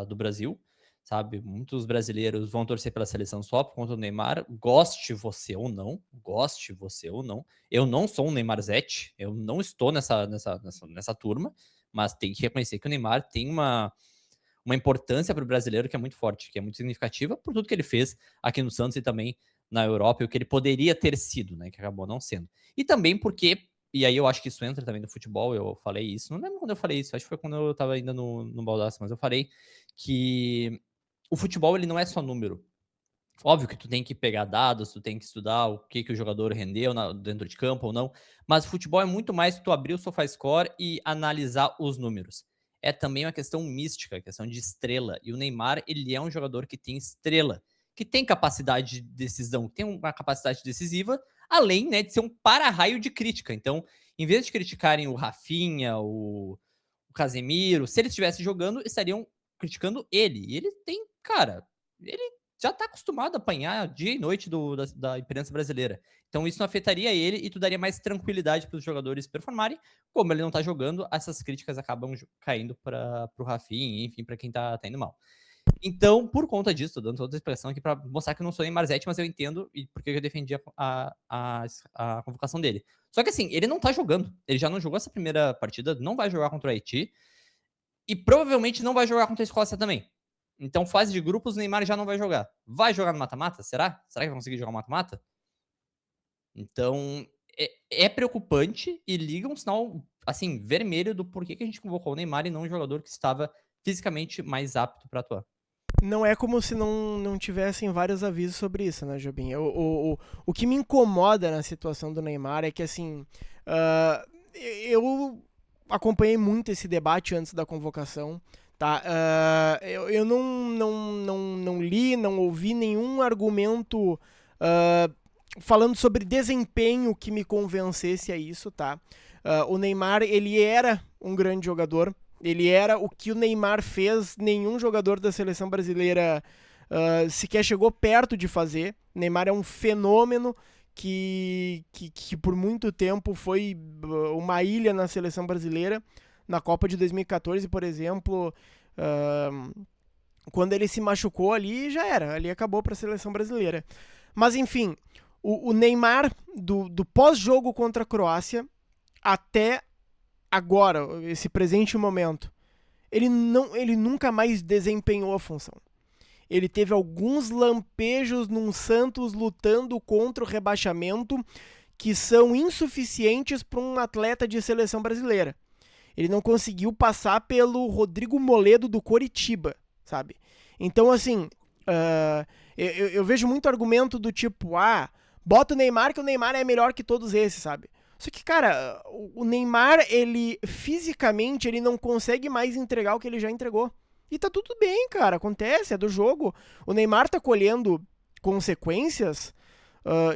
do Brasil, sabe? Muitos brasileiros vão torcer pela seleção só por conta do Neymar, goste você ou não, goste você ou não. Eu não sou um Neymarzete, eu não estou nessa turma, mas tem que reconhecer que o Neymar tem uma importância para o brasileiro que é muito forte, que é muito significativa por tudo que ele fez aqui no Santos e também na Europa, e o que ele poderia ter sido, né, que acabou não sendo. E também porque, e aí eu acho que isso entra também no futebol, eu falei isso, não lembro quando eu falei isso, acho que foi quando eu estava ainda no Baldaço, mas eu falei que o futebol ele não é só número. Óbvio que tu tem que pegar dados, tu tem que estudar o que o jogador rendeu dentro de campo ou não, mas o futebol é muito mais tu abrir o SofaScore e analisar os números. É também uma questão mística, questão de estrela. E o Neymar, ele é um jogador que tem estrela, que tem capacidade de decisão, tem uma capacidade decisiva, além, né, de ser um para-raio de crítica. Então, em vez de criticarem o Rafinha, o Casemiro, se ele estivesse jogando, estariam criticando ele. E ele tem, cara, ele já tá acostumado a apanhar dia e noite da imprensa brasileira. Então isso não afetaria ele e tu daria mais tranquilidade para os jogadores performarem. Como ele não tá jogando, essas críticas acabam caindo para o Rafinha, enfim, para quem tá indo mal. Então, por conta disso, tô dando toda a expressão aqui para mostrar que eu não sou nem Marzete, mas eu entendo e porque eu defendi a convocação dele. Só que assim, ele não tá jogando. Ele já não jogou essa primeira partida, não vai jogar contra o Haiti e provavelmente não vai jogar contra a Escócia também. Então, fase de grupos, o Neymar já não vai jogar. Vai jogar no mata-mata? Será? Será que vai conseguir jogar no mata-mata? Então, é preocupante e liga um sinal, assim, vermelho do porquê que a gente convocou o Neymar e não um jogador que estava fisicamente mais apto para atuar. Não é como se não tivessem vários avisos sobre isso, né, Jobim? O que me incomoda na situação do Neymar é que, assim, eu acompanhei muito esse debate antes da convocação, tá? Eu não li, não ouvi nenhum argumento falando sobre desempenho que me convencesse a isso, tá? O Neymar, ele era um grande jogador, ele era o que o Neymar fez, nenhum jogador da seleção brasileira sequer chegou perto de fazer. Neymar é um fenômeno que por muito tempo foi uma ilha na seleção brasileira. Na Copa de 2014, por exemplo, quando ele se machucou ali, já era. Ali acabou para a seleção brasileira. Mas enfim, o Neymar do pós-jogo contra a Croácia até agora, esse presente momento, ele nunca mais desempenhou a função. Ele teve alguns lampejos num Santos lutando contra o rebaixamento que são insuficientes para um atleta de seleção brasileira. Ele não conseguiu passar pelo Rodrigo Moledo do Coritiba, sabe? Então, assim, eu vejo muito argumento do tipo, bota o Neymar que o Neymar é melhor que todos esses, sabe? Só que, cara, o Neymar, ele fisicamente, ele não consegue mais entregar o que ele já entregou. E tá tudo bem, cara, acontece, é do jogo. O Neymar tá colhendo consequências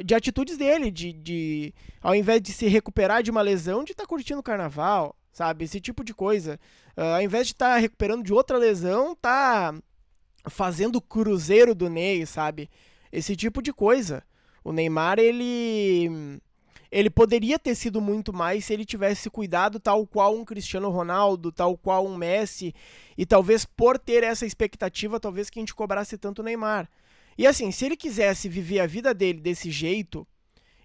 de atitudes dele, de ao invés de se recuperar de uma lesão, de estar curtindo o carnaval, sabe? Esse tipo de coisa. Ao invés de estar recuperando de outra lesão, tá fazendo o cruzeiro do Ney, sabe? Esse tipo de coisa. O Neymar, ele poderia ter sido muito mais se ele tivesse cuidado tal qual um Cristiano Ronaldo, tal qual um Messi, e talvez por ter essa expectativa, talvez que a gente cobrasse tanto o Neymar. E assim, se ele quisesse viver a vida dele desse jeito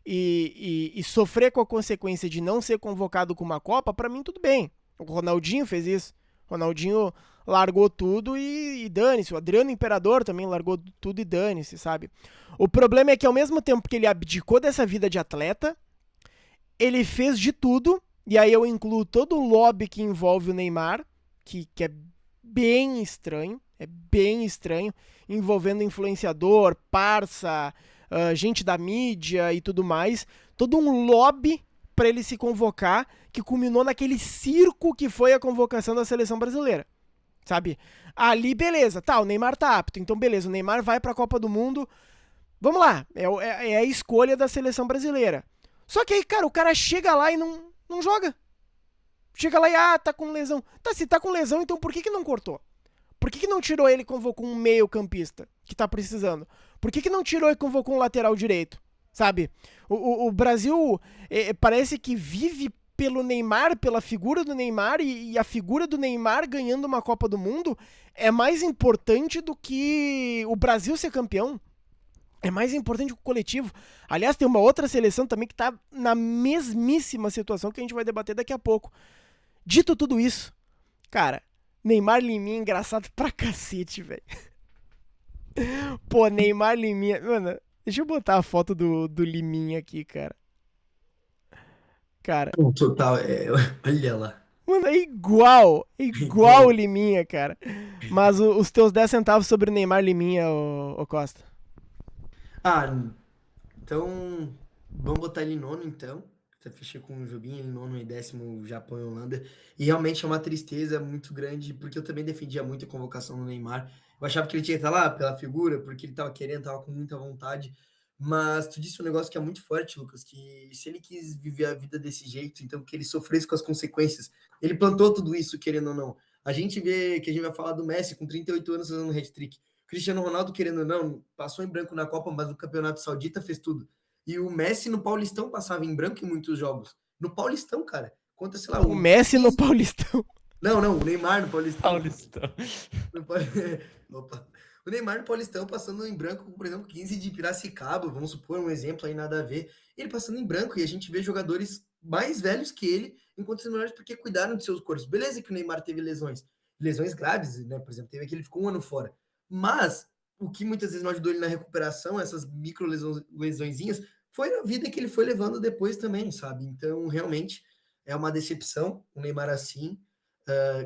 e sofrer com a consequência de não ser convocado com uma Copa, pra mim tudo bem. O Ronaldinho fez isso. O Ronaldinho largou tudo e dane-se. O Adriano Imperador também largou tudo e dane-se, sabe? O problema é que ao mesmo tempo que ele abdicou dessa vida de atleta, ele fez de tudo, e aí eu incluo todo o lobby que envolve o Neymar, que é bem estranho, envolvendo influenciador, parça, gente da mídia e tudo mais, todo um lobby para ele se convocar, que culminou naquele circo que foi a convocação da seleção brasileira, sabe? Ali, beleza, tá, o Neymar tá apto, então beleza, o Neymar vai pra Copa do Mundo, vamos lá, é a escolha da seleção brasileira. Só que aí, cara, o cara chega lá e não joga. Chega lá e, tá com lesão. Tá, se tá com lesão, então por que não cortou? Por que não tirou ele e convocou um meio campista que tá precisando? Por que não tirou e convocou um lateral direito? Sabe? O Brasil parece que vive pelo Neymar, pela figura do Neymar, e a figura do Neymar ganhando uma Copa do Mundo é mais importante do que o Brasil ser campeão. É mais importante que o coletivo. Aliás, tem uma outra seleção também que tá na mesmíssima situação que a gente vai debater daqui a pouco. Dito tudo isso, cara, Neymar Liminha é engraçado pra cacete, velho. Pô, Neymar Liminha... Mano, deixa eu botar a foto do Liminha aqui, cara. Cara... Total, olha lá. Mano, é igual o Liminha, cara. Mas os teus 10 centavos sobre o Neymar Liminha, ô Costa. Então, vamos botar ele em nono, então. Até fechei com um joguinho, ele nono e décimo, Japão e Holanda. E realmente é uma tristeza muito grande, porque eu também defendia muito a convocação do Neymar. Eu achava que ele tinha que estar lá pela figura, porque ele estava querendo, estava com muita vontade. Mas tu disse um negócio que é muito forte, Lucas, que se ele quis viver a vida desse jeito, então que ele sofresse com as consequências. Ele plantou tudo isso, querendo ou não. A gente vê que a gente vai falar do Messi com 38 anos fazendo um hat-trick. Cristiano Ronaldo, querendo ou não, passou em branco na Copa, mas no Campeonato Saudita fez tudo. E o Messi no Paulistão passava em branco em muitos jogos. No Paulistão, cara. Conta, sei lá... O Messi no Paulistão. Não, o Neymar no Paulistão. Paulistão. Opa. O Neymar no Paulistão passando em branco, por exemplo, 15 de Piracicaba, vamos supor um exemplo aí, nada a ver. Ele passando em branco e a gente vê jogadores mais velhos que ele, enquanto sendo melhores porque cuidaram de seus corpos. Beleza que o Neymar teve lesões graves, né? Por exemplo, teve aquele que ficou um ano fora. Mas o que muitas vezes não ajudou ele na recuperação, essas micro lesõezinhas, foi a vida que ele foi levando depois também, sabe? Então, realmente, é uma decepção o Neymar assim.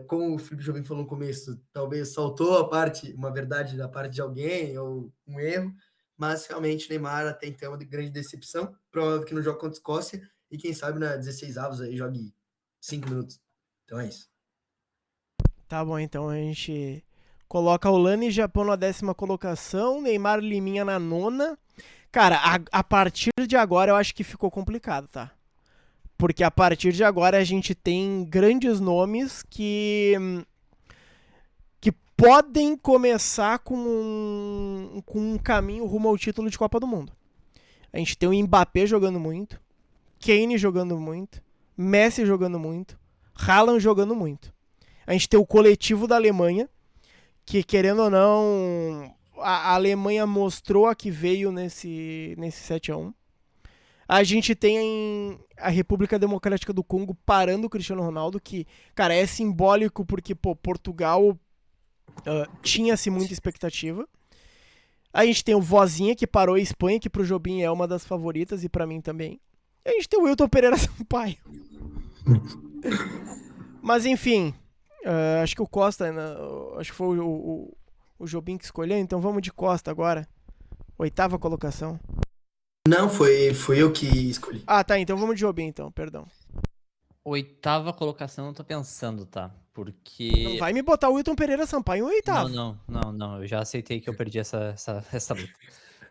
Como o Felipe Jobim falou no começo, talvez saltou uma verdade da parte de alguém, ou um erro, mas realmente o Neymar até então é uma grande decepção. Provável que não joga contra a Escócia, e quem sabe na 16 avos aí jogue 5 minutos. Então é isso. Tá bom, então a gente coloca Holanda e Japão na 10ª colocação, Neymar Liminha na 9ª. Cara, a partir de agora eu acho que ficou complicado, tá? Porque a partir de agora a gente tem grandes nomes que podem começar com um caminho rumo ao título de Copa do Mundo. A gente tem o Mbappé jogando muito, Kane jogando muito, Messi jogando muito, Haaland jogando muito. A gente tem o coletivo da Alemanha, que querendo ou não, a Alemanha mostrou a que veio nesse 7-1. A gente tem a República Democrática do Congo parando o Cristiano Ronaldo, que, cara, é simbólico porque, pô, Portugal tinha-se muita expectativa. A gente tem o Vozinha, que parou a Espanha, que pro Jobim é uma das favoritas e pra mim também. E a gente tem o Wilton Pereira Sampaio. Mas enfim, acho que o Costa, acho que foi o Jobim que escolheu, então vamos de Costa agora. 8ª colocação. Não, foi eu que escolhi. Ah, tá, então vamos de Jobim então, perdão. 8ª colocação, eu tô pensando, tá? Não Porque... vai me botar o Wilton Pereira Sampaio em 8º. Não, eu já aceitei que eu perdi essa luta.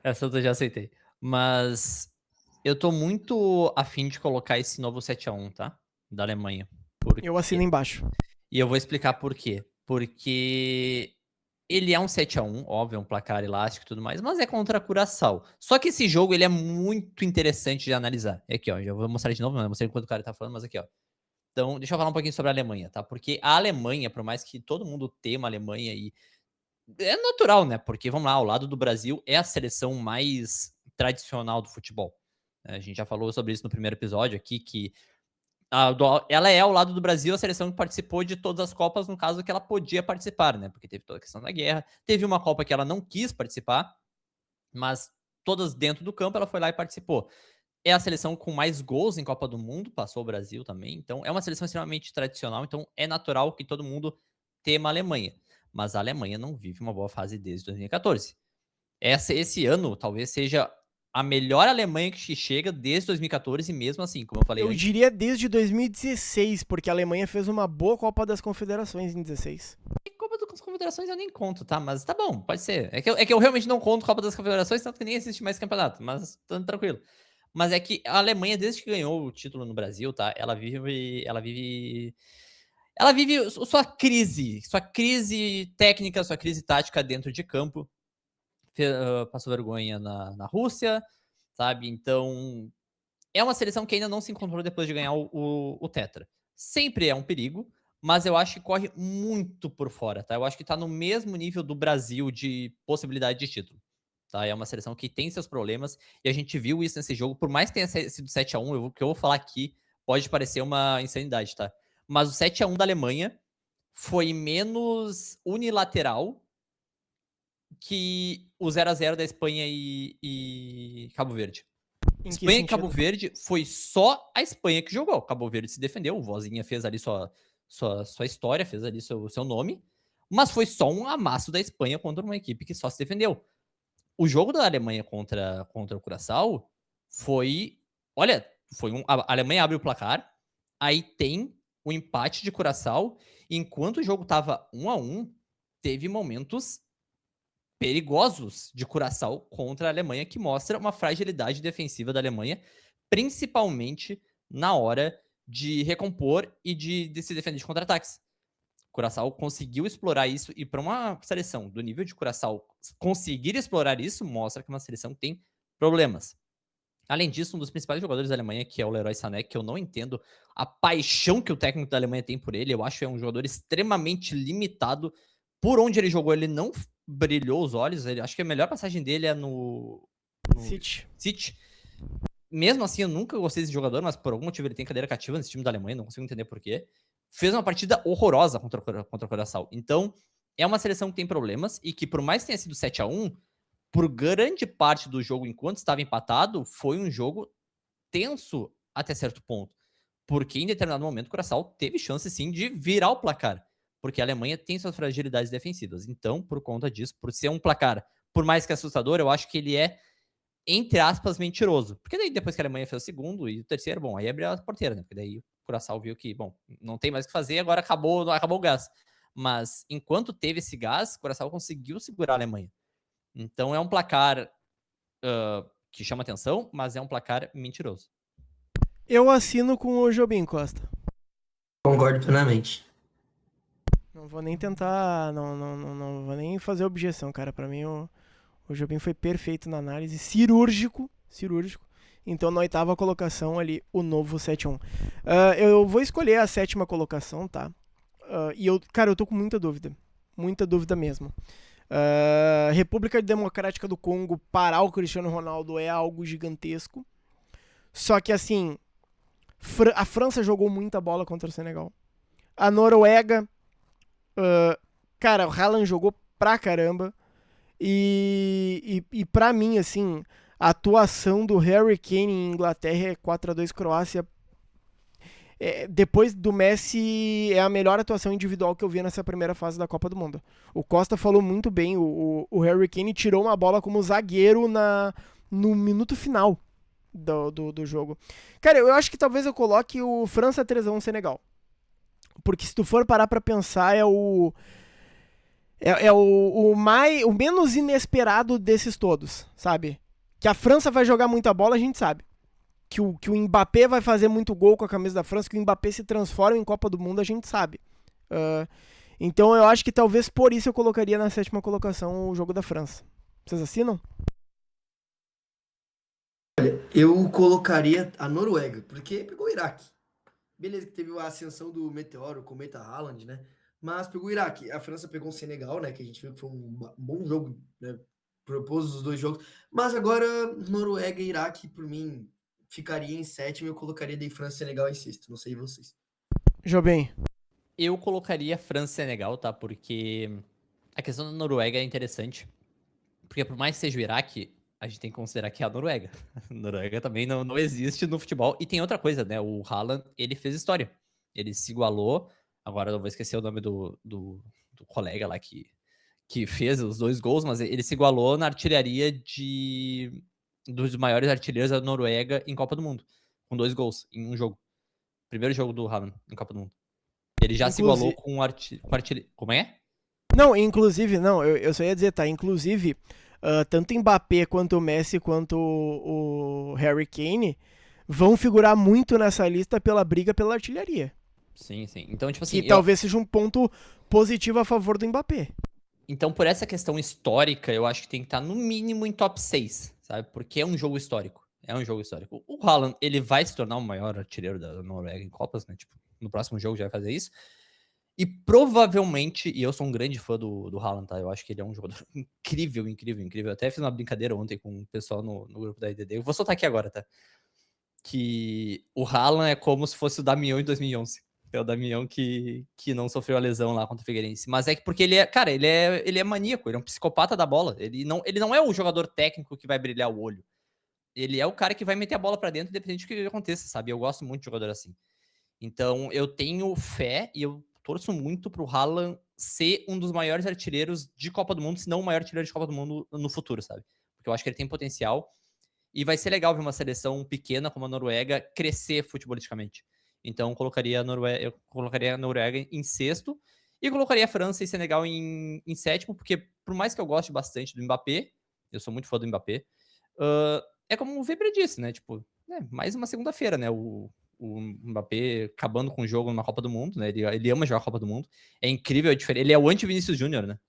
Essa luta eu já aceitei. Mas eu tô muito afim de colocar esse novo 7-1, tá? Da Alemanha. Eu assino embaixo. E eu vou explicar por quê. Porque ele é um 7-1, óbvio, é um placar elástico e tudo mais, mas é contra a Curaçao. Só que esse jogo ele é muito interessante de analisar. É aqui, ó, já vou mostrar de novo, não mostrei enquanto o cara tá falando, mas aqui, ó. Então, deixa eu falar um pouquinho sobre a Alemanha, tá? Porque a Alemanha, por mais que todo mundo tema a Alemanha e é natural, né? Porque, vamos lá, ao lado do Brasil é a seleção mais tradicional do futebol. A gente já falou sobre isso no primeiro episódio aqui, que ela é, ao lado do Brasil, a seleção que participou de todas as Copas, no caso que ela podia participar, né? Porque teve toda a questão da guerra. Teve uma Copa que ela não quis participar, mas todas dentro do campo ela foi lá e participou. É a seleção com mais gols em Copa do Mundo, passou o Brasil também. Então, é uma seleção extremamente tradicional. Então, é natural que todo mundo tema a Alemanha. Mas a Alemanha não vive uma boa fase desde 2014. Esse ano talvez seja a melhor Alemanha que chega desde 2014, e mesmo assim, como eu falei Eu antes... diria desde 2016, porque a Alemanha fez uma boa Copa das Confederações em 16. Copa das Confederações eu nem conto, tá? Mas tá bom, pode ser. É que eu realmente não conto Copa das Confederações, tanto que nem existe mais campeonato, mas tranquilo. Mas é que a Alemanha, desde que ganhou o título no Brasil, tá? Ela vive sua crise técnica, sua crise tática dentro de campo. Passou vergonha na Rússia, sabe? Então, é uma seleção que ainda não se encontrou depois de ganhar o Tetra. Sempre é um perigo, mas eu acho que corre muito por fora, tá? Eu acho que tá no mesmo nível do Brasil de possibilidade de título, tá? É uma seleção que tem seus problemas e a gente viu isso nesse jogo. Por mais que tenha sido 7-1, o que eu vou falar aqui pode parecer uma insanidade, tá? Mas o 7-1 da Alemanha foi menos unilateral que o 0-0 da Espanha e Cabo Verde. Espanha e Cabo Verde foi só a Espanha que jogou. Cabo Verde se defendeu, o Vozinha fez ali sua história, fez ali seu nome, mas foi só um amasso da Espanha contra uma equipe que só se defendeu. O jogo da Alemanha contra o Curaçao foi... Olha, a Alemanha abre o placar, aí tem o empate de Curaçao, e enquanto o jogo tava 1-1, teve momentos perigosos de Curaçao contra a Alemanha, que mostra uma fragilidade defensiva da Alemanha, principalmente na hora de recompor e de se defender de contra-ataques. Curaçao conseguiu explorar isso, e para uma seleção do nível de Curaçao conseguir explorar isso, mostra que uma seleção tem problemas. Além disso, um dos principais jogadores da Alemanha, que é o Leroy Sané, que eu não entendo a paixão que o técnico da Alemanha tem por ele. Eu acho que é um jogador extremamente limitado. Por onde ele jogou, ele não brilhou os olhos. Acho que a melhor passagem dele é no City. Mesmo assim, eu nunca gostei desse jogador, mas por algum motivo ele tem cadeira cativa nesse time da Alemanha, não consigo entender porquê. Fez uma partida horrorosa contra o Curaçao. Então, é uma seleção que tem problemas e que, por mais que tenha sido 7-1, por grande parte do jogo, enquanto estava empatado, foi um jogo tenso até certo ponto. Porque em determinado momento o Curaçao teve chance sim de virar o placar. Porque a Alemanha tem suas fragilidades defensivas. Então, por conta disso, por ser um placar, por mais que assustador, eu acho que ele é, entre aspas, mentiroso. Porque daí, depois que a Alemanha fez o segundo e o terceiro, bom, aí abriu a porteira, né? Porque daí o Curaçao viu que, bom, não tem mais o que fazer, agora acabou o gás. Mas, enquanto teve esse gás, o Curaçao conseguiu segurar a Alemanha. Então, é um placar que chama atenção, mas é um placar mentiroso. Eu assino com o Jobim, Costa. Concordo plenamente. Não vou nem tentar, não vou nem fazer objeção, cara. Pra mim o Jobim foi perfeito na análise, cirúrgico. Então na oitava colocação ali, o novo 7-1. Eu vou escolher a sétima colocação, tá? Cara, eu tô com muita dúvida mesmo. República Democrática do Congo parar o Cristiano Ronaldo é algo gigantesco. Só que assim, a França jogou muita bola contra o Senegal. A Noruega, cara, o Haaland jogou pra caramba. E pra mim, assim, a atuação do Harry Kane em Inglaterra é 4-2 Croácia. Depois do Messi, é a melhor atuação individual que eu vi nessa primeira fase da Copa do Mundo. O Costa falou muito bem, o Harry Kane tirou uma bola como zagueiro no minuto final do jogo. Cara, eu acho que talvez eu coloque o França 3-1 Senegal. Porque se tu for parar pra pensar, é o menos inesperado desses todos, sabe? Que a França vai jogar muita bola, a gente sabe. Que o Mbappé vai fazer muito gol com a camisa da França, que o Mbappé se transforma em Copa do Mundo, a gente sabe. Então eu acho que talvez por isso eu colocaria na sétima colocação o jogo da França. Vocês assinam? Eu colocaria a Noruega, porque pegou o Iraque. Beleza que teve a ascensão do meteoro, o cometa Haaland, né? Mas pegou o Iraque. A França pegou o Senegal, né? Que a gente viu que foi um bom jogo, né? Propôs os dois jogos. Mas agora, Noruega e Iraque, por mim, ficaria em sétimo e eu colocaria daí França e Senegal em sexto. Não sei vocês. Jobim. Eu colocaria França e Senegal, tá? Porque a questão da Noruega é interessante. Porque por mais que seja o Iraque, a gente tem que considerar que é a Noruega. A Noruega também não existe no futebol. E tem outra coisa, né? O Haaland, ele fez história. Ele se igualou. Agora eu vou esquecer o nome do colega lá que fez os 2 gols, mas ele se igualou na artilharia dos maiores artilheiros da Noruega em Copa do Mundo. Com 2 gols em um jogo. Primeiro jogo do Haaland em Copa do Mundo. Ele já se igualou com o artilheiro. Como é? Não, inclusive, eu só ia dizer, tá? Inclusive, tanto Mbappé quanto o Messi quanto o Harry Kane vão figurar muito nessa lista pela briga pela artilharia. Sim. Então, tipo assim. Que talvez seja um ponto positivo a favor do Mbappé. Então, por essa questão histórica, eu acho que tem que estar no mínimo em top 6, sabe? Porque é um jogo histórico. O Haaland, ele vai se tornar o maior artilheiro da Noruega em Copas, né? Tipo, no próximo jogo já vai fazer isso. E provavelmente, e eu sou um grande fã do Haaland, tá? Eu acho que ele é um jogador incrível. Eu até fiz uma brincadeira ontem com o pessoal no grupo da IDD. Eu vou soltar aqui agora, tá? Que o Haaland é como se fosse o Damião em 2011. É o Damião que não sofreu a lesão lá contra o Figueirense. Mas é que porque ele é maníaco, ele é um psicopata da bola. Ele não é o jogador técnico que vai brilhar o olho. Ele é o cara que vai meter a bola pra dentro, independente do que aconteça, sabe? Eu gosto muito de jogador assim. Então, eu tenho fé e eu torço muito pro Haaland ser um dos maiores artilheiros de Copa do Mundo, se não o maior artilheiro de Copa do Mundo no futuro, sabe? Porque eu acho que ele tem potencial e vai ser legal ver uma seleção pequena como a Noruega crescer futebolisticamente. Então, eu colocaria a Noruega em sexto e colocaria a França e Senegal em sétimo, porque por mais que eu goste bastante do Mbappé, eu sou muito fã do Mbappé, é como o Weber disse, né? Tipo, mais uma segunda-feira, né? O Mbappé acabando com o jogo numa Copa do Mundo, né? Ele ama jogar a Copa do Mundo. É incrível a diferença. Ele é o anti-Vinícius Júnior, né?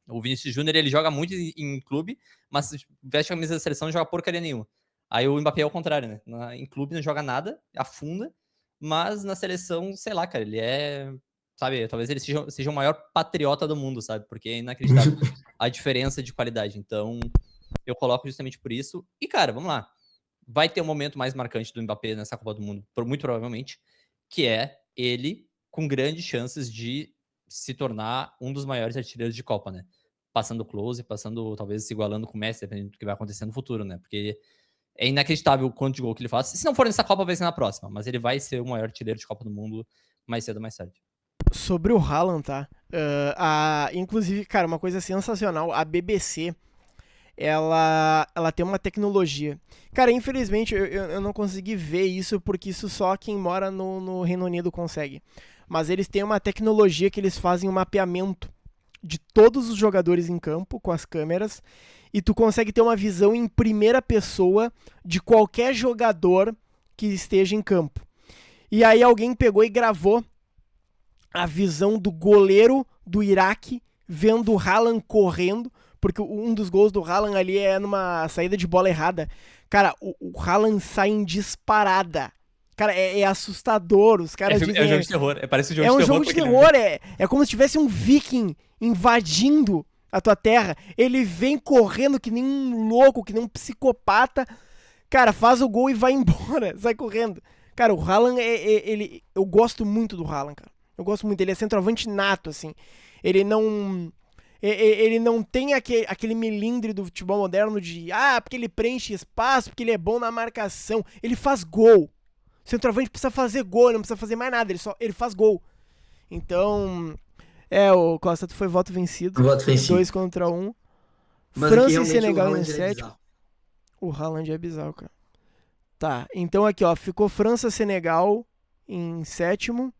O Vinícius Júnior, ele joga muito em clube, mas veste a camisa da seleção e não joga porcaria nenhuma. Aí o Mbappé é o contrário, né? Em clube não joga nada, afunda, mas na seleção, sei lá, cara, ele é... Sabe, talvez ele seja o maior patriota do mundo, sabe? Porque é inacreditável a diferença de qualidade. Então, eu coloco justamente por isso. E, cara, vamos lá. Vai ter um momento mais marcante do Mbappé nessa Copa do Mundo, muito provavelmente, que é ele com grandes chances de se tornar um dos maiores artilheiros de Copa, né? Passando close, talvez se igualando com o Messi, dependendo do que vai acontecer no futuro, né? Porque é inacreditável o quanto de gol que ele faz. Se não for nessa Copa, vai ser na próxima, mas ele vai ser o maior artilheiro de Copa do Mundo mais cedo ou mais tarde. Sobre o Haaland, tá? Inclusive, cara, uma coisa sensacional, a BBC... Ela tem uma tecnologia. Cara, infelizmente eu não consegui ver isso, porque isso só quem mora no Reino Unido consegue. Mas eles têm uma tecnologia que eles fazem um mapeamento de todos os jogadores em campo com as câmeras, e tu consegue ter uma visão em primeira pessoa de qualquer jogador que esteja em campo. E aí alguém pegou e gravou a visão do goleiro do Iraque vendo o Haaland correndo, porque um dos gols do Haaland ali é numa saída de bola errada. Cara, o Haaland sai em disparada. Cara, é assustador. Os caras dizem... É um jogo de terror. Parece um jogo É de um terror. jogo de terror. É como se tivesse um viking invadindo a tua terra. Ele vem correndo que nem um louco, que nem um psicopata. Cara, faz o gol e vai embora. Sai correndo. Cara, o Haaland, eu gosto muito do Haaland, cara. Eu gosto muito. Ele é centroavante nato, assim. Ele não tem aquele melindre do futebol moderno de porque ele preenche espaço, porque ele é bom na marcação. Ele faz gol. O centroavante precisa fazer gol, não precisa fazer mais nada, ele faz gol. Então, o Costa, tu foi voto vencido. Voto vencido. 2-1. Mas França aqui, e realmente, Senegal o em Haaland é sétimo. bizarro. O Haaland é bizarro, cara. Tá, então aqui, ó, ficou França e Senegal em sétimo.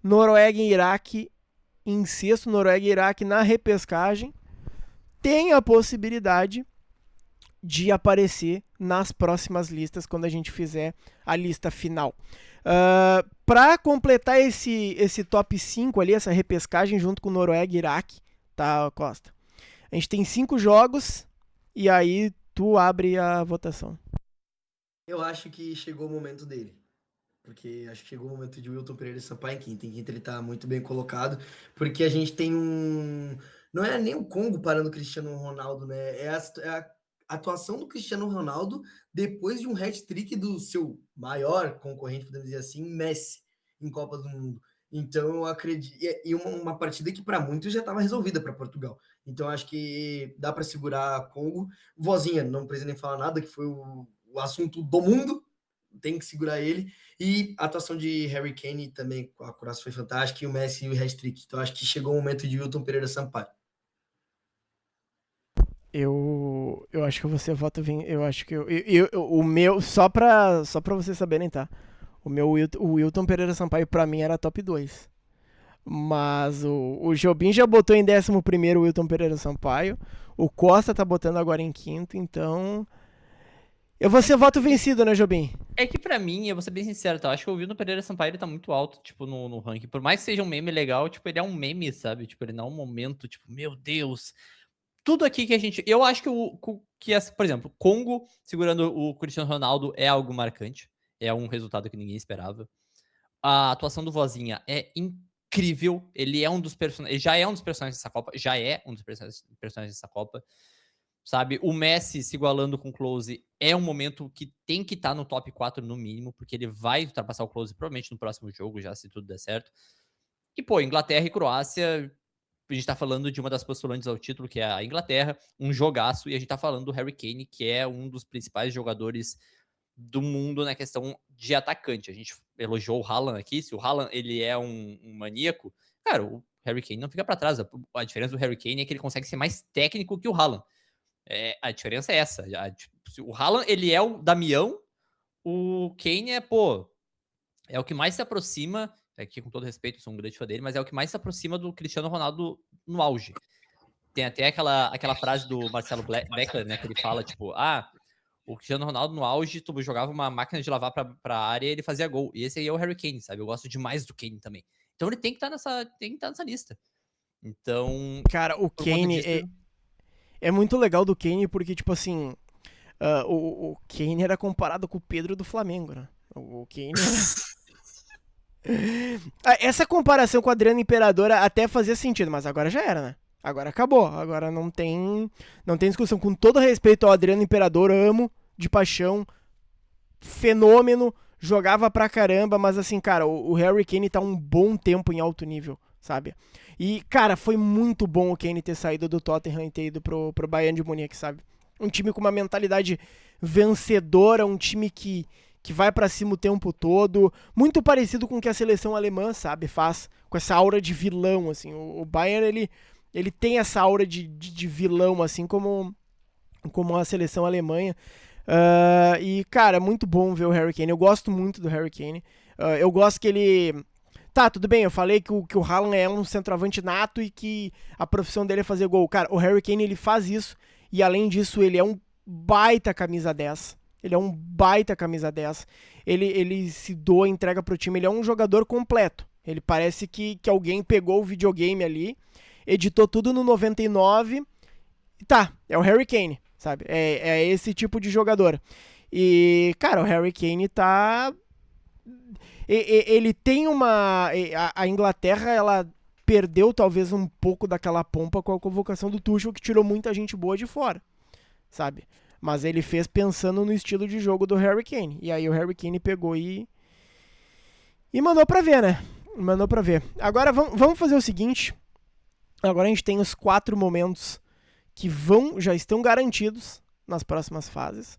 Noruega e Iraque em sexto. Noruega e Iraque na repescagem. Tem a possibilidade de aparecer nas próximas listas quando a gente fizer a lista final. Para completar esse top 5 ali, essa repescagem junto com Noruega e Iraque, tá, Costa? A gente tem 5 jogos e aí tu abre a votação. Eu acho que chegou o momento dele. Porque acho que chegou o momento de Wilton Pereira Sampaio em quinta. Em quinta ele tá muito bem colocado. Porque a gente tem um... Não é nem o Congo parando o Cristiano Ronaldo, né? É a atuação do Cristiano Ronaldo depois de um hat-trick do seu maior concorrente, podemos dizer assim, Messi, em Copas do Mundo. Então eu acredito... E uma partida que para muitos já estava resolvida para Portugal. Então acho que dá para segurar Congo. Vozinha, não precisa nem falar nada, que foi o assunto do mundo. Tem que segurar ele. E a atuação de Harry Kane também, a curaça foi fantástica, e o Messi e o hat-trick. Então acho que chegou o momento de Wilton Pereira Sampaio. Eu acho que você vota... Eu acho que o meu... Só pra vocês saberem, tá? O Wilton Pereira Sampaio pra mim era top 2. Mas o Jobim já botou em 11º o Wilton Pereira Sampaio. O Costa tá botando agora em quinto, então... Eu vou ser voto vencido, né, Jobim? É que pra mim, eu vou ser bem sincero, tá? Eu acho que o Wilton Pereira Sampaio ele tá muito alto, tipo, no ranking. Por mais que seja um meme legal, tipo, ele é um meme, sabe? Tipo, ele não é um momento, tipo, meu Deus. Tudo aqui que a gente... Eu acho que por exemplo, Congo segurando o Cristiano Ronaldo é algo marcante. É um resultado que ninguém esperava. A atuação do Vozinha é incrível. Ele é um dos personagens... Ele já é um dos personagens dessa Copa. Já é um dos personagens dessa Copa. Sabe, o Messi se igualando com o Klose é um momento que tem que estar no top 4 no mínimo, porque ele vai ultrapassar o Klose provavelmente no próximo jogo, já se tudo der certo. E, pô, Inglaterra e Croácia, a gente tá falando de uma das postulantes ao título, que é a Inglaterra, um jogaço, e a gente tá falando do Harry Kane, que é um dos principais jogadores do mundo na questão de atacante. A gente elogiou o Haaland aqui, se o Haaland ele é um maníaco, cara, o Harry Kane não fica pra trás. A diferença do Harry Kane é que ele consegue ser mais técnico que o Haaland. A diferença é essa. O Haaland, ele é o Damião, o Kane é o que mais se aproxima, aqui com todo respeito, sou um grande fã dele, mas é o que mais se aproxima do Cristiano Ronaldo no auge. Tem até aquela frase do Marcelo Beckler, né, que ele fala, tipo, o Cristiano Ronaldo no auge, tu jogava uma máquina de lavar pra área e ele fazia gol. E esse aí é o Harry Kane, sabe? Eu gosto demais do Kane também. Então ele tem que estar nessa lista. Então, cara, o Kane é muito legal do Kane porque, tipo assim, o Kane era comparado com o Pedro do Flamengo, né? O Kane essa comparação com o Adriano Imperador até fazia sentido, mas agora já era, né? Agora acabou, agora não tem discussão. Com todo respeito ao Adriano Imperador, amo de paixão, fenômeno, jogava pra caramba, mas assim, cara, o Harry Kane tá um bom tempo em alto nível, sabe? E, cara, foi muito bom o Kane ter saído do Tottenham e ter ido pro Bayern de Munique, sabe? Um time com uma mentalidade vencedora, um time que vai pra cima o tempo todo, muito parecido com o que a seleção alemã, sabe, faz, com essa aura de vilão, assim. O Bayern, ele tem essa aura de vilão, assim, como a seleção alemã. E, cara, muito bom ver o Harry Kane. Eu gosto muito do Harry Kane. Eu gosto que ele... Tá, tudo bem, eu falei que o Haaland é um centroavante nato e que a profissão dele é fazer gol. Cara, o Harry Kane, ele faz isso e, além disso, ele é um baita camisa 10. Ele é um baita camisa 10. Ele se doa, entrega pro time. Ele é um jogador completo, Ele parece que alguém pegou o videogame ali, editou tudo no 99 e tá, é o Harry Kane, sabe? É esse tipo de jogador. E, cara, o Harry Kane tá... Ele tem uma... A Inglaterra, ela perdeu talvez um pouco daquela pompa com a convocação do Tuchel, que tirou muita gente boa de fora, sabe? Mas ele fez pensando no estilo de jogo do Harry Kane. E aí o Harry Kane pegou e mandou pra ver, né? Mandou pra ver. Agora vamos fazer o seguinte. Agora a gente tem os 4 momentos que já estão garantidos nas próximas fases.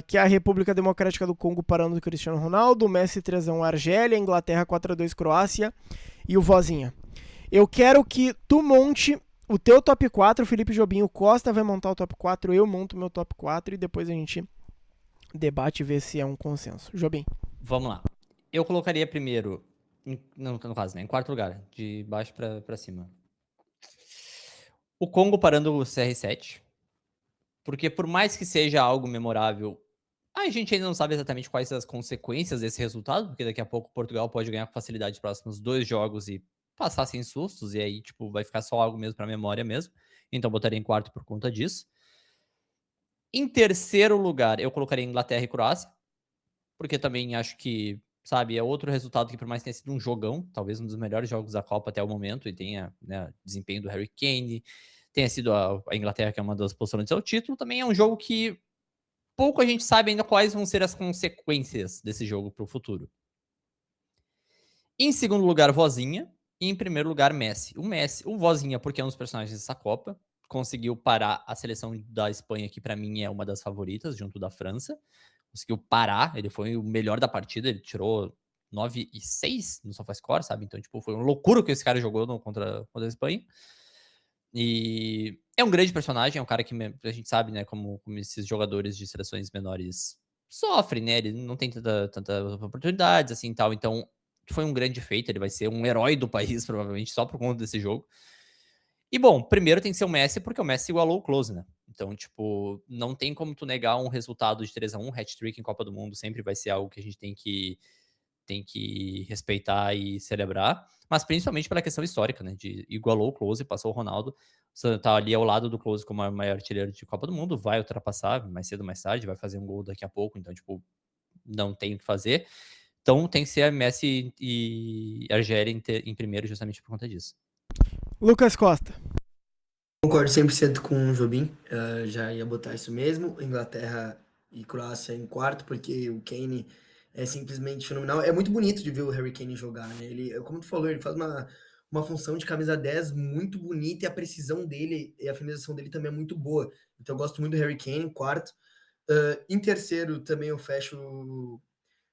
Que é a República Democrática do Congo parando do Cristiano Ronaldo, o Messi 3x1 Argélia, Inglaterra 4x2 Croácia e o Vozinha. Eu quero que tu monte o teu top 4, o Felipe Jobim, o Costa vai montar o top 4, eu monto o meu top 4 e depois a gente debate e vê se é um consenso. Jobim. Vamos lá. Eu colocaria primeiro, no caso, né, em quarto lugar, de baixo pra cima. O Congo parando o CR7. Porque por mais que seja algo memorável, a gente ainda não sabe exatamente quais as consequências desse resultado, porque daqui a pouco Portugal pode ganhar com facilidade os próximos 2 jogos e passar sem sustos, e aí, tipo, vai ficar só algo mesmo pra memória mesmo. Então botaria em quarto por conta disso. Em terceiro lugar, eu colocaria Inglaterra e Croácia, porque também acho que, sabe, é outro resultado que por mais que tenha sido um jogão, talvez um dos melhores jogos da Copa até o momento, e tenha, né, desempenho do Harry Kane, tenha sido a Inglaterra, que é uma das postulantes ao título, também é um jogo que pouco a gente sabe ainda quais vão ser as consequências desse jogo para o futuro. Em segundo lugar, Vozinha. E em primeiro lugar, Messi. O Vozinha, porque é um dos personagens dessa Copa, conseguiu parar a seleção da Espanha, que para mim é uma das favoritas, junto da França. Conseguiu parar, ele foi o melhor da partida, ele tirou 9-6 no SofaScore, sabe? Então, tipo, foi uma loucura que esse cara jogou contra a Espanha. E é um grande personagem, é um cara que a gente sabe, né, como esses jogadores de seleções menores sofrem, né? Ele não tem tanta oportunidades, assim, tal. Então, foi um grande feito, ele vai ser um herói do país, provavelmente, só por conta desse jogo. E, bom, primeiro tem que ser o Messi, porque o Messi igualou o Klose, né? Então, tipo, não tem como tu negar um resultado de 3-1, hat-trick em Copa do Mundo sempre vai ser algo que a gente tem que respeitar e celebrar, mas principalmente pela questão histórica, né? De igualou o Klose, passou o Ronaldo, tá ali ao lado do Klose como o maior artilheiro de Copa do Mundo, vai ultrapassar mais cedo ou mais tarde, vai fazer um gol daqui a pouco, então, tipo, não tem o que fazer. Então tem que ser a Messi e Argélia em primeiro justamente por conta disso. Lucas Costa. Concordo 100% com o Jobim, já ia botar isso mesmo, Inglaterra e Croácia em quarto, porque o Kane é simplesmente fenomenal. É muito bonito de ver o Harry Kane jogar, né? Ele, como tu falou, ele faz uma função de camisa 10 muito bonita e a precisão dele e a finalização dele também é muito boa. Então eu gosto muito do Harry Kane em quarto. Em terceiro também eu fecho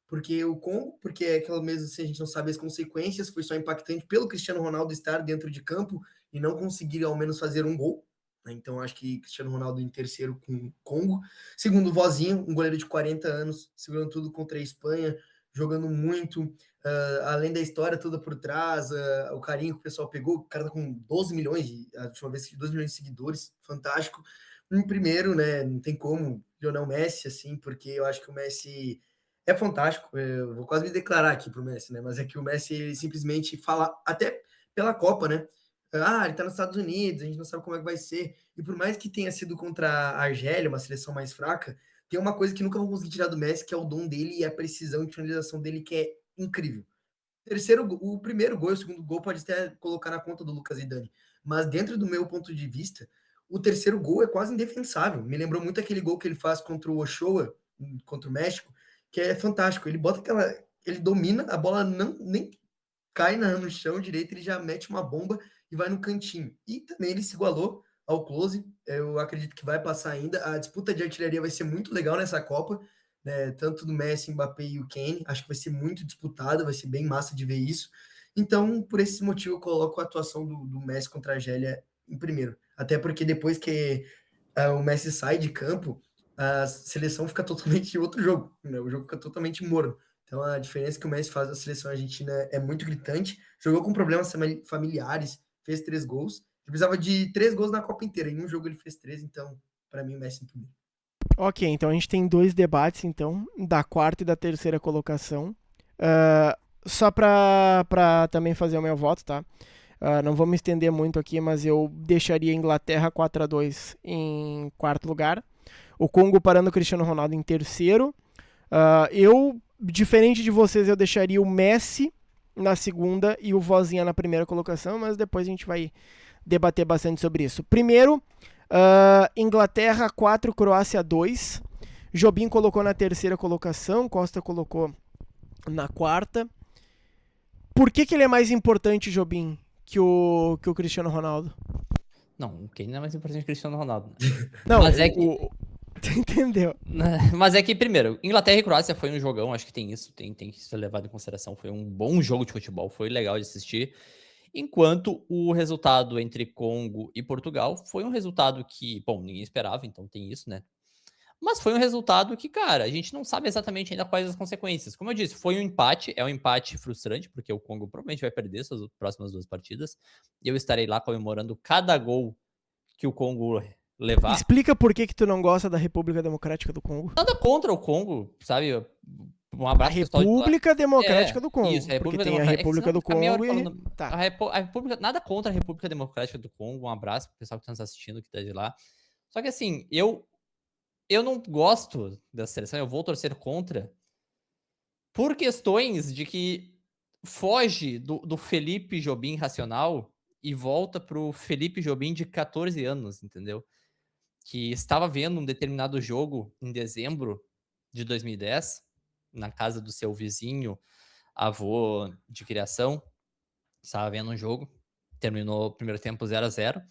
porque o Congo, porque é aquela mesmo, se a gente não sabe as consequências, foi só impactante pelo Cristiano Ronaldo estar dentro de campo e não conseguir ao menos fazer um gol. Né? Então acho que Cristiano Ronaldo em terceiro com o Congo. Segundo, Vozinho, um goleiro de 40 anos, segurando tudo contra a Espanha, jogando muito, além da história toda por trás, o carinho que o pessoal pegou, o cara tá com 12 milhões, a última vez, 12 milhões de seguidores, fantástico. Em primeiro, né, não tem como, Lionel Messi, assim, porque eu acho que o Messi é fantástico. Eu vou quase me declarar aqui pro Messi, né? Mas é que o Messi ele simplesmente fala, até pela Copa, né? Ah, ele tá nos Estados Unidos, a gente não sabe como é que vai ser. E por mais que tenha sido contra a Argélia, uma seleção mais fraca, tem uma coisa que nunca vão conseguir tirar do Messi, que é o dom dele e a precisão de finalização dele, que é incrível. O primeiro gol e o segundo gol pode até colocar na conta do Lucas Zidane. Mas dentro do meu ponto de vista, o terceiro gol é quase indefensável. Me lembrou muito aquele gol que ele faz contra o Ochoa, contra o México, que é fantástico. Ele bota aquela. Ele domina, a bola nem cai no chão direito, ele já mete uma bomba e vai no cantinho. E também ele se igualou ao Close. Eu acredito que vai passar ainda. A disputa de artilharia vai ser muito legal nessa Copa, né? Tanto do Messi, Mbappé e o Kane. Acho que vai ser muito disputada, vai ser bem massa de ver isso. Então, por esse motivo, eu coloco a atuação do Messi contra a Argélia em primeiro. Até porque depois que o Messi sai de campo, a seleção fica totalmente outro jogo, né? O jogo fica totalmente morno. Então a diferença que o Messi faz na seleção argentina é muito gritante. Jogou com problemas familiares, fez 3 gols. Ele precisava de 3 gols na Copa inteira. Em um jogo ele fez 3, então, para mim, o Messi em primeiro. Ok, então a gente tem 2 debates, então, da quarta e da terceira colocação. Uh, só pra também fazer o meu voto, tá? Não vou me estender muito aqui, mas eu deixaria a Inglaterra 4-2 em quarto lugar. O Congo parando o Cristiano Ronaldo em terceiro. Eu, diferente de vocês, eu deixaria o Messi na segunda e o Vozinha na primeira colocação, mas depois a gente vai debater bastante sobre isso. Primeiro, Inglaterra 4, Croácia 2. Jobim colocou na terceira colocação, Costa colocou na quarta. Por que ele é mais importante, Jobim, que o Cristiano Ronaldo? Não, o Kane é mais importante que o Cristiano Ronaldo. Né? Não, Mas é que... Tu entendeu? Mas é que, primeiro, Inglaterra e Croácia foi um jogão, acho que tem isso, tem que ser levado em consideração. Foi um bom jogo de futebol, foi legal de assistir. Enquanto o resultado entre Congo e Portugal foi um resultado que, bom, ninguém esperava, então tem isso, né? Mas foi um resultado que, cara, a gente não sabe exatamente ainda quais as consequências. Como eu disse, foi um empate, é um empate frustrante, porque o Congo provavelmente vai perder suas próximas 2 partidas. E eu estarei lá comemorando cada gol que o Congo levar. Explica por que tu não gosta da República Democrática do Congo. Nada contra o Congo, sabe? Um abraço a República Democrática do Congo. Isso, a porque República tem a República do Congo e... Tá. A República, nada contra a República Democrática do Congo. Um abraço pro pessoal que tá nos assistindo, que tá de lá. Só que assim, eu não gosto dessa seleção, eu vou torcer contra por questões de que foge do Felipe Jobim racional e volta pro Felipe Jobim de 14 anos, entendeu? Que estava vendo um determinado jogo em dezembro de 2010, na casa do seu vizinho, avô de criação, estava vendo um jogo, terminou o primeiro tempo 0-0,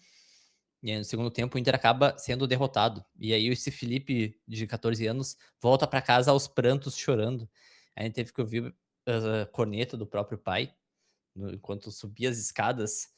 e aí no segundo tempo o Inter acaba sendo derrotado. E aí esse Felipe, de 14 anos, volta para casa aos prantos, chorando. Aí teve que ouvir a corneta do próprio pai, enquanto subia as escadas.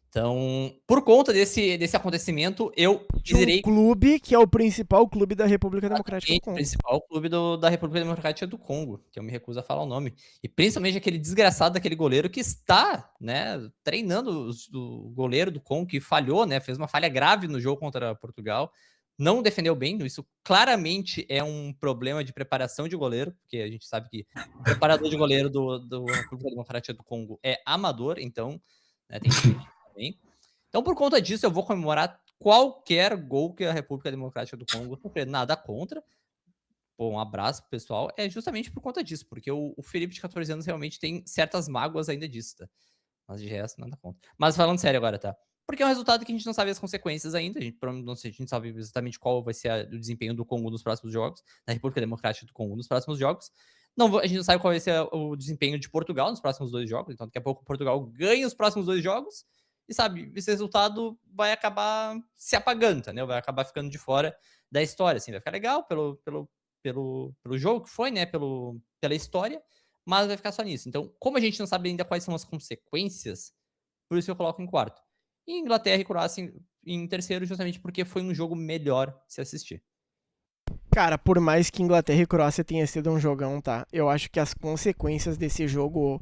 Então, por conta desse acontecimento, eu um clube que é o principal clube da República Democrática do Congo. O principal clube da República Democrática do Congo, que eu me recuso a falar o nome. E principalmente aquele desgraçado daquele goleiro que está, né, treinando o goleiro do Congo, que falhou, né, fez uma falha grave no jogo contra Portugal, não defendeu bem, isso claramente é um problema de preparação de goleiro, porque a gente sabe que o preparador de goleiro do República Democrática do Congo é amador, então, né, tem que também. Então, por conta disso, eu vou comemorar qualquer gol que a República Democrática do Congo sofrer. Nada contra. Pô, um abraço pro pessoal. É justamente por conta disso, porque o Felipe de 14 anos realmente tem certas mágoas ainda disso, tá? Mas de resto, nada contra. Mas falando sério agora, tá? Porque é um resultado que a gente não sabe as consequências ainda. A gente sabe exatamente qual vai ser o desempenho do Congo nos próximos jogos, da República Democrática do Congo nos próximos jogos. A gente não sabe qual vai ser o desempenho de Portugal nos próximos 2 jogos. Então, daqui a pouco Portugal ganha os próximos 2 jogos. E sabe, esse resultado vai acabar se apagando, entendeu? Vai acabar ficando de fora da história, assim. Vai ficar legal pelo jogo que foi, né? Pela história, mas vai ficar só nisso. Então, como a gente não sabe ainda quais são as consequências, por isso eu coloco em quarto. E Inglaterra e Croácia em terceiro, justamente porque foi um jogo melhor se assistir. Cara, por mais que Inglaterra e Croácia tenha sido um jogão, tá? Eu acho que as consequências desse jogo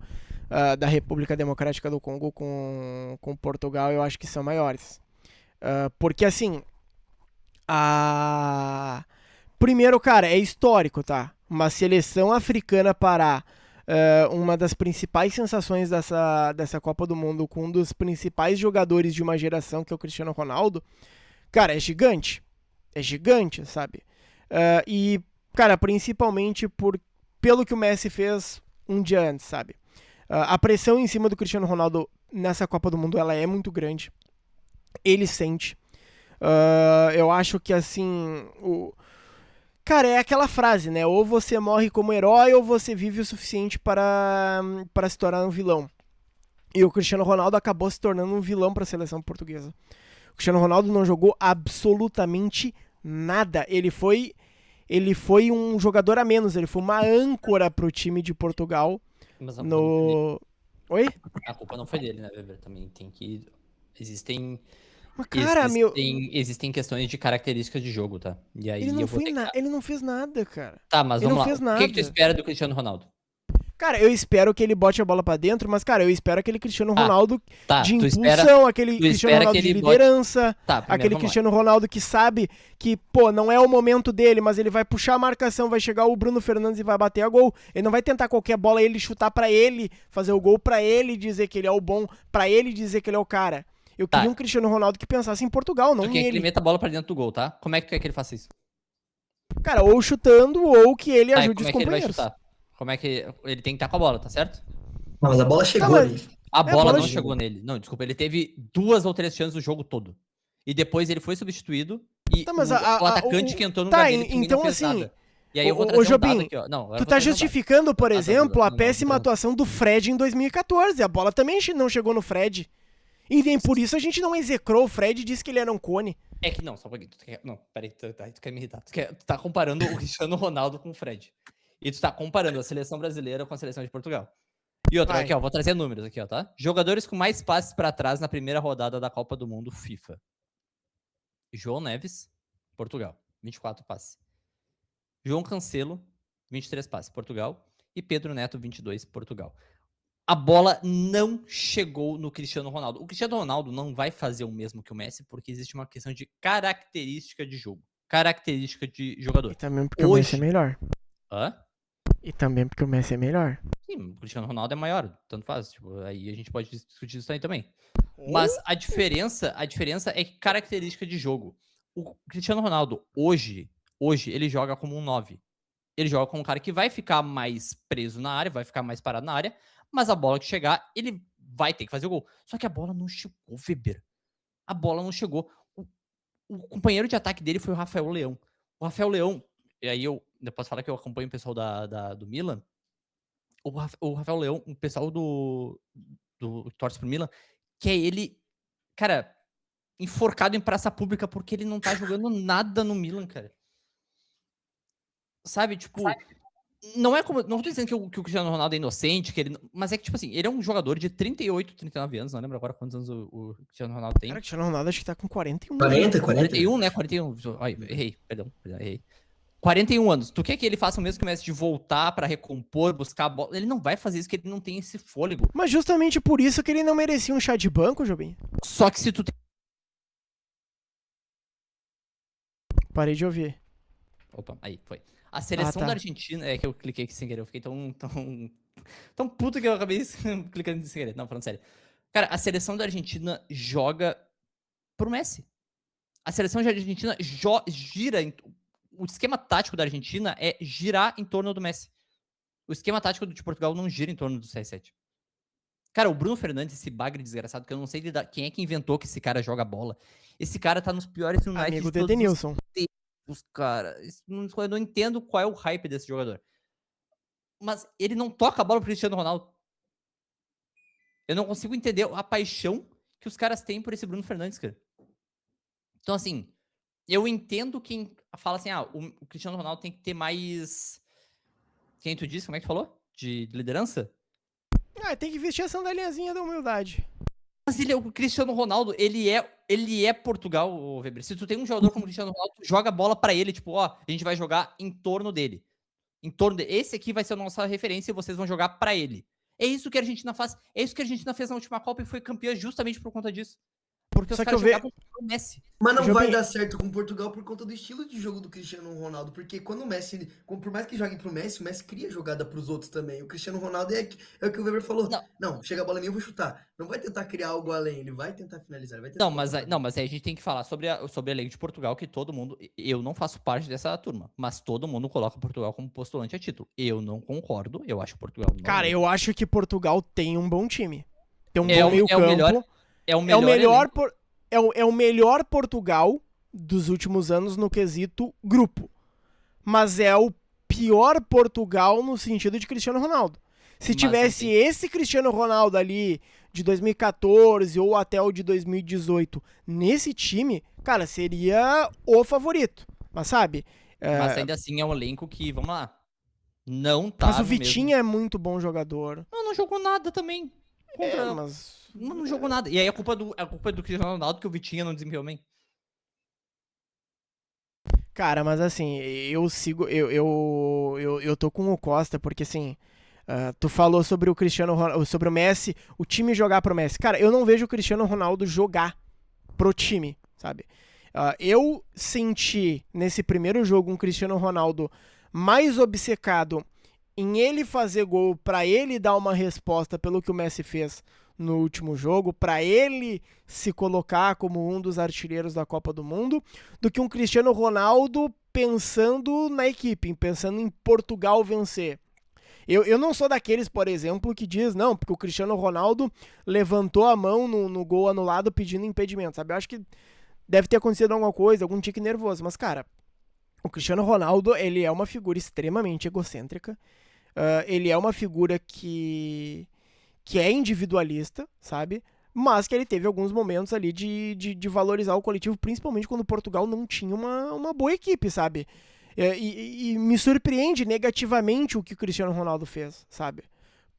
da República Democrática do Congo com Portugal, eu acho que são maiores. Porque, assim, primeiro, cara, é histórico, tá? Uma seleção africana parar uma das principais sensações dessa Copa do Mundo com um dos principais jogadores de uma geração, que é o Cristiano Ronaldo, cara, é gigante. É gigante, sabe? E, cara, principalmente pelo que o Messi fez um dia antes, sabe? A pressão em cima do Cristiano Ronaldo nessa Copa do Mundo, ela é muito grande. Ele sente. Eu acho que, assim... Cara, é aquela frase, né? Ou você morre como herói ou você vive o suficiente para se tornar um vilão. E o Cristiano Ronaldo acabou se tornando um vilão para a seleção portuguesa. O Cristiano Ronaldo não jogou absolutamente nada. Ele foi um jogador a menos. Ele foi uma âncora pro time de Portugal. Mas Oi? A culpa não foi dele, né, Weber? Também tem que... Existem questões de características de jogo, tá? E aí ele não fez nada, cara. Tá, mas ele vamos não lá. fez O que tu espera do Cristiano Ronaldo? Cara, eu espero que ele bote a bola pra dentro, mas, cara, eu espero aquele Cristiano Tá, Ronaldo Tá, de tu impulsão, espera, aquele tu Cristiano espera que Ronaldo de ele bote. liderança, Tá, primeiro aquele vamos lá. Cristiano Ronaldo que sabe que, pô, não é o momento dele, mas ele vai puxar a marcação, vai chegar o Bruno Fernandes e vai bater a gol. Ele não vai tentar qualquer bola, ele chutar pra ele, fazer o gol pra ele dizer que ele é o bom, pra ele dizer que ele é o cara. Eu queria um Tá, Cristiano Ronaldo que pensasse em Portugal, não tu quer que ele nele. meta a bola pra dentro do gol, tá? Como é que tu quer que ele faça isso? Cara, ou chutando, ou que ele Tá, e ajude como os é que ele vai companheiros. chutar? Como é que ele tem que estar com a bola, tá certo? Não, mas a bola Tá, chegou mas... nele. A a bola bola não che- chegou nele. Não, desculpa, ele teve 2 ou 3 chances o jogo todo. E depois ele foi substituído e Tá, mas o atacante que entrou no tá, lugar dele também não então fez assim, nada. E aí eu vou ô trazer um dado Jobim, aqui, ó. Não, agora tu eu vou tá trazer um dado. justificando, por Dado, exemplo, a não, péssima não. atuação do Fred em 2014. A bola também não chegou no Fred. E nem por isso a gente não execrou o Fred e disse que ele era um cone. É que não, só um pouquinho. Não, peraí, tu quer me irritar. Tu tá comparando o Cristiano Ronaldo com o Fred. E tu tá comparando a seleção brasileira com a seleção de Portugal. E outra, Vai. aqui, ó, vou trazer números aqui, ó, tá? Jogadores com mais passes pra trás na primeira rodada da Copa do Mundo FIFA. João Neves, Portugal, 24 passes. João Cancelo, 23 passes, Portugal. E Pedro Neto, 22, Portugal. A bola não chegou no Cristiano Ronaldo. O Cristiano Ronaldo não vai fazer o mesmo que o Messi, porque existe uma questão de característica de jogo. Característica de E jogador. também porque o Messi é Hoje... melhor. Hã? E também porque o Messi é melhor. Sim, o Cristiano Ronaldo é maior, tanto faz. Tipo, aí a gente pode discutir isso aí também. Mas a diferença é que característica de jogo. O Cristiano Ronaldo, hoje, ele joga como um 9. Ele joga como um cara que vai ficar mais preso na área, vai ficar mais parado na área, mas a bola que chegar, ele vai ter que fazer o gol. Só que a bola não chegou, Weber. A bola não chegou. O companheiro de ataque dele foi o Rafael Leão. O Rafael Leão, e aí eu posso falar que eu acompanho o pessoal do Milan. O Rafael Leão, o pessoal do que torce pro Milan, que é ele, cara, enforcado em praça pública porque ele não tá jogando nada no Milan, cara. Sabe, tipo, não é como. Não tô dizendo que o Cristiano Ronaldo é inocente, que ele. Mas é que, tipo assim, ele é um jogador de 38, 39 anos, não lembro agora quantos anos o Cristiano Ronaldo tem. Cara, o Cristiano Ronaldo acho que tá com 41. 40, 41, né? 41. Ai, errei, perdão, errei. 41 anos. Tu quer que ele faça o mesmo que o Messi de voltar pra recompor, buscar a bola? Ele não vai fazer isso, porque ele não tem esse fôlego. Mas justamente por isso que ele não merecia um chá de banco, Jobim. Só que se tu tem. Parei de ouvir. Opa, aí, foi. A seleção tá. da Argentina. É que eu cliquei aqui sem querer, eu fiquei tão puto que eu acabei clicando sem querer. Não, falando sério. Cara, a seleção da Argentina joga pro Messi. A seleção da Argentina gira. O esquema tático da Argentina é girar em torno do Messi. O esquema tático de Portugal não gira em torno do CR7. Cara, o Bruno Fernandes, esse bagre desgraçado, que eu não sei quem é que inventou que esse cara joga bola. Esse cara tá nos piores United Amigo de do todos os Edenilson. tempos, cara. Eu não entendo qual é o hype desse jogador. Mas ele não toca a bola pro Cristiano Ronaldo. Eu não consigo entender a paixão que os caras têm por esse Bruno Fernandes, cara. Então, assim, eu entendo quem fala assim, o Cristiano Ronaldo tem que ter mais... Quem tu disse? Como é que tu falou? De liderança? Tem que vestir a sandalinhazinha da humildade. Mas o Cristiano Ronaldo, ele é Portugal, Weber. Se tu tem um jogador como o Cristiano Ronaldo, tu joga a bola pra ele, tipo, ó, a gente vai jogar em torno dele. Esse aqui vai ser a nossa referência e vocês vão jogar pra ele. É isso que a Argentina faz. É isso que a Argentina fez na última Copa e foi campeã justamente por conta disso. Porque Só os que eu caras jogavam pro Messi. Mas não Jobim, vai dar certo com Portugal por conta do estilo de jogo do Cristiano Ronaldo. Porque quando o Messi, por mais que jogue pro Messi, o Messi cria jogada pros outros também. O Cristiano Ronaldo é o que o Weber falou. Não. Não, chega a bola em mim, eu vou chutar. Não vai tentar criar algo além, ele vai tentar finalizar. Ele vai tentar Mas aí a gente tem que falar sobre a Liga de Portugal, que todo mundo. Eu não faço parte dessa turma, mas todo mundo coloca Portugal como postulante a título. Eu não concordo, eu acho que Portugal não. Cara, eu acho que Portugal tem um bom time. Tem um É bom o- meio é o campo. melhor- É o melhor Portugal dos últimos anos no quesito grupo. Mas é o pior Portugal no sentido de Cristiano Ronaldo. Se Mas tivesse não tem- esse Cristiano Ronaldo ali de 2014 ou até o de 2018 nesse time, cara, seria o favorito. Mas sabe? Mas ainda assim é um elenco que, vamos lá, não tá. Mas o no Vitinho mesmo... é muito bom jogador. Não jogou nada também. Mas Não jogou nada. E aí a culpa é do Cristiano Ronaldo que o Vitinho não desempenhou bem. cara, mas assim, eu sigo. Eu tô com o Costa, porque assim. Tu falou sobre o Cristiano Ronaldo, sobre o Messi, o time jogar pro Messi. Cara, eu não vejo o Cristiano Ronaldo jogar pro time, sabe? Eu senti nesse primeiro jogo um Cristiano Ronaldo mais obcecado em ele fazer gol, pra ele dar uma resposta pelo que o Messi fez no último jogo, pra ele se colocar como um dos artilheiros da Copa do Mundo, do que um Cristiano Ronaldo pensando na equipe, pensando em Portugal vencer. Eu não sou daqueles, por exemplo, que diz, não, porque o Cristiano Ronaldo levantou a mão no gol anulado pedindo impedimento, sabe? Eu acho que deve ter acontecido alguma coisa, algum tique nervoso, mas, cara, o Cristiano Ronaldo, ele é uma figura extremamente egocêntrica, ele é uma figura que é individualista, sabe? Mas que ele teve alguns momentos ali de valorizar o coletivo, principalmente quando Portugal não tinha uma boa equipe, sabe? E me surpreende negativamente o que o Cristiano Ronaldo fez, sabe?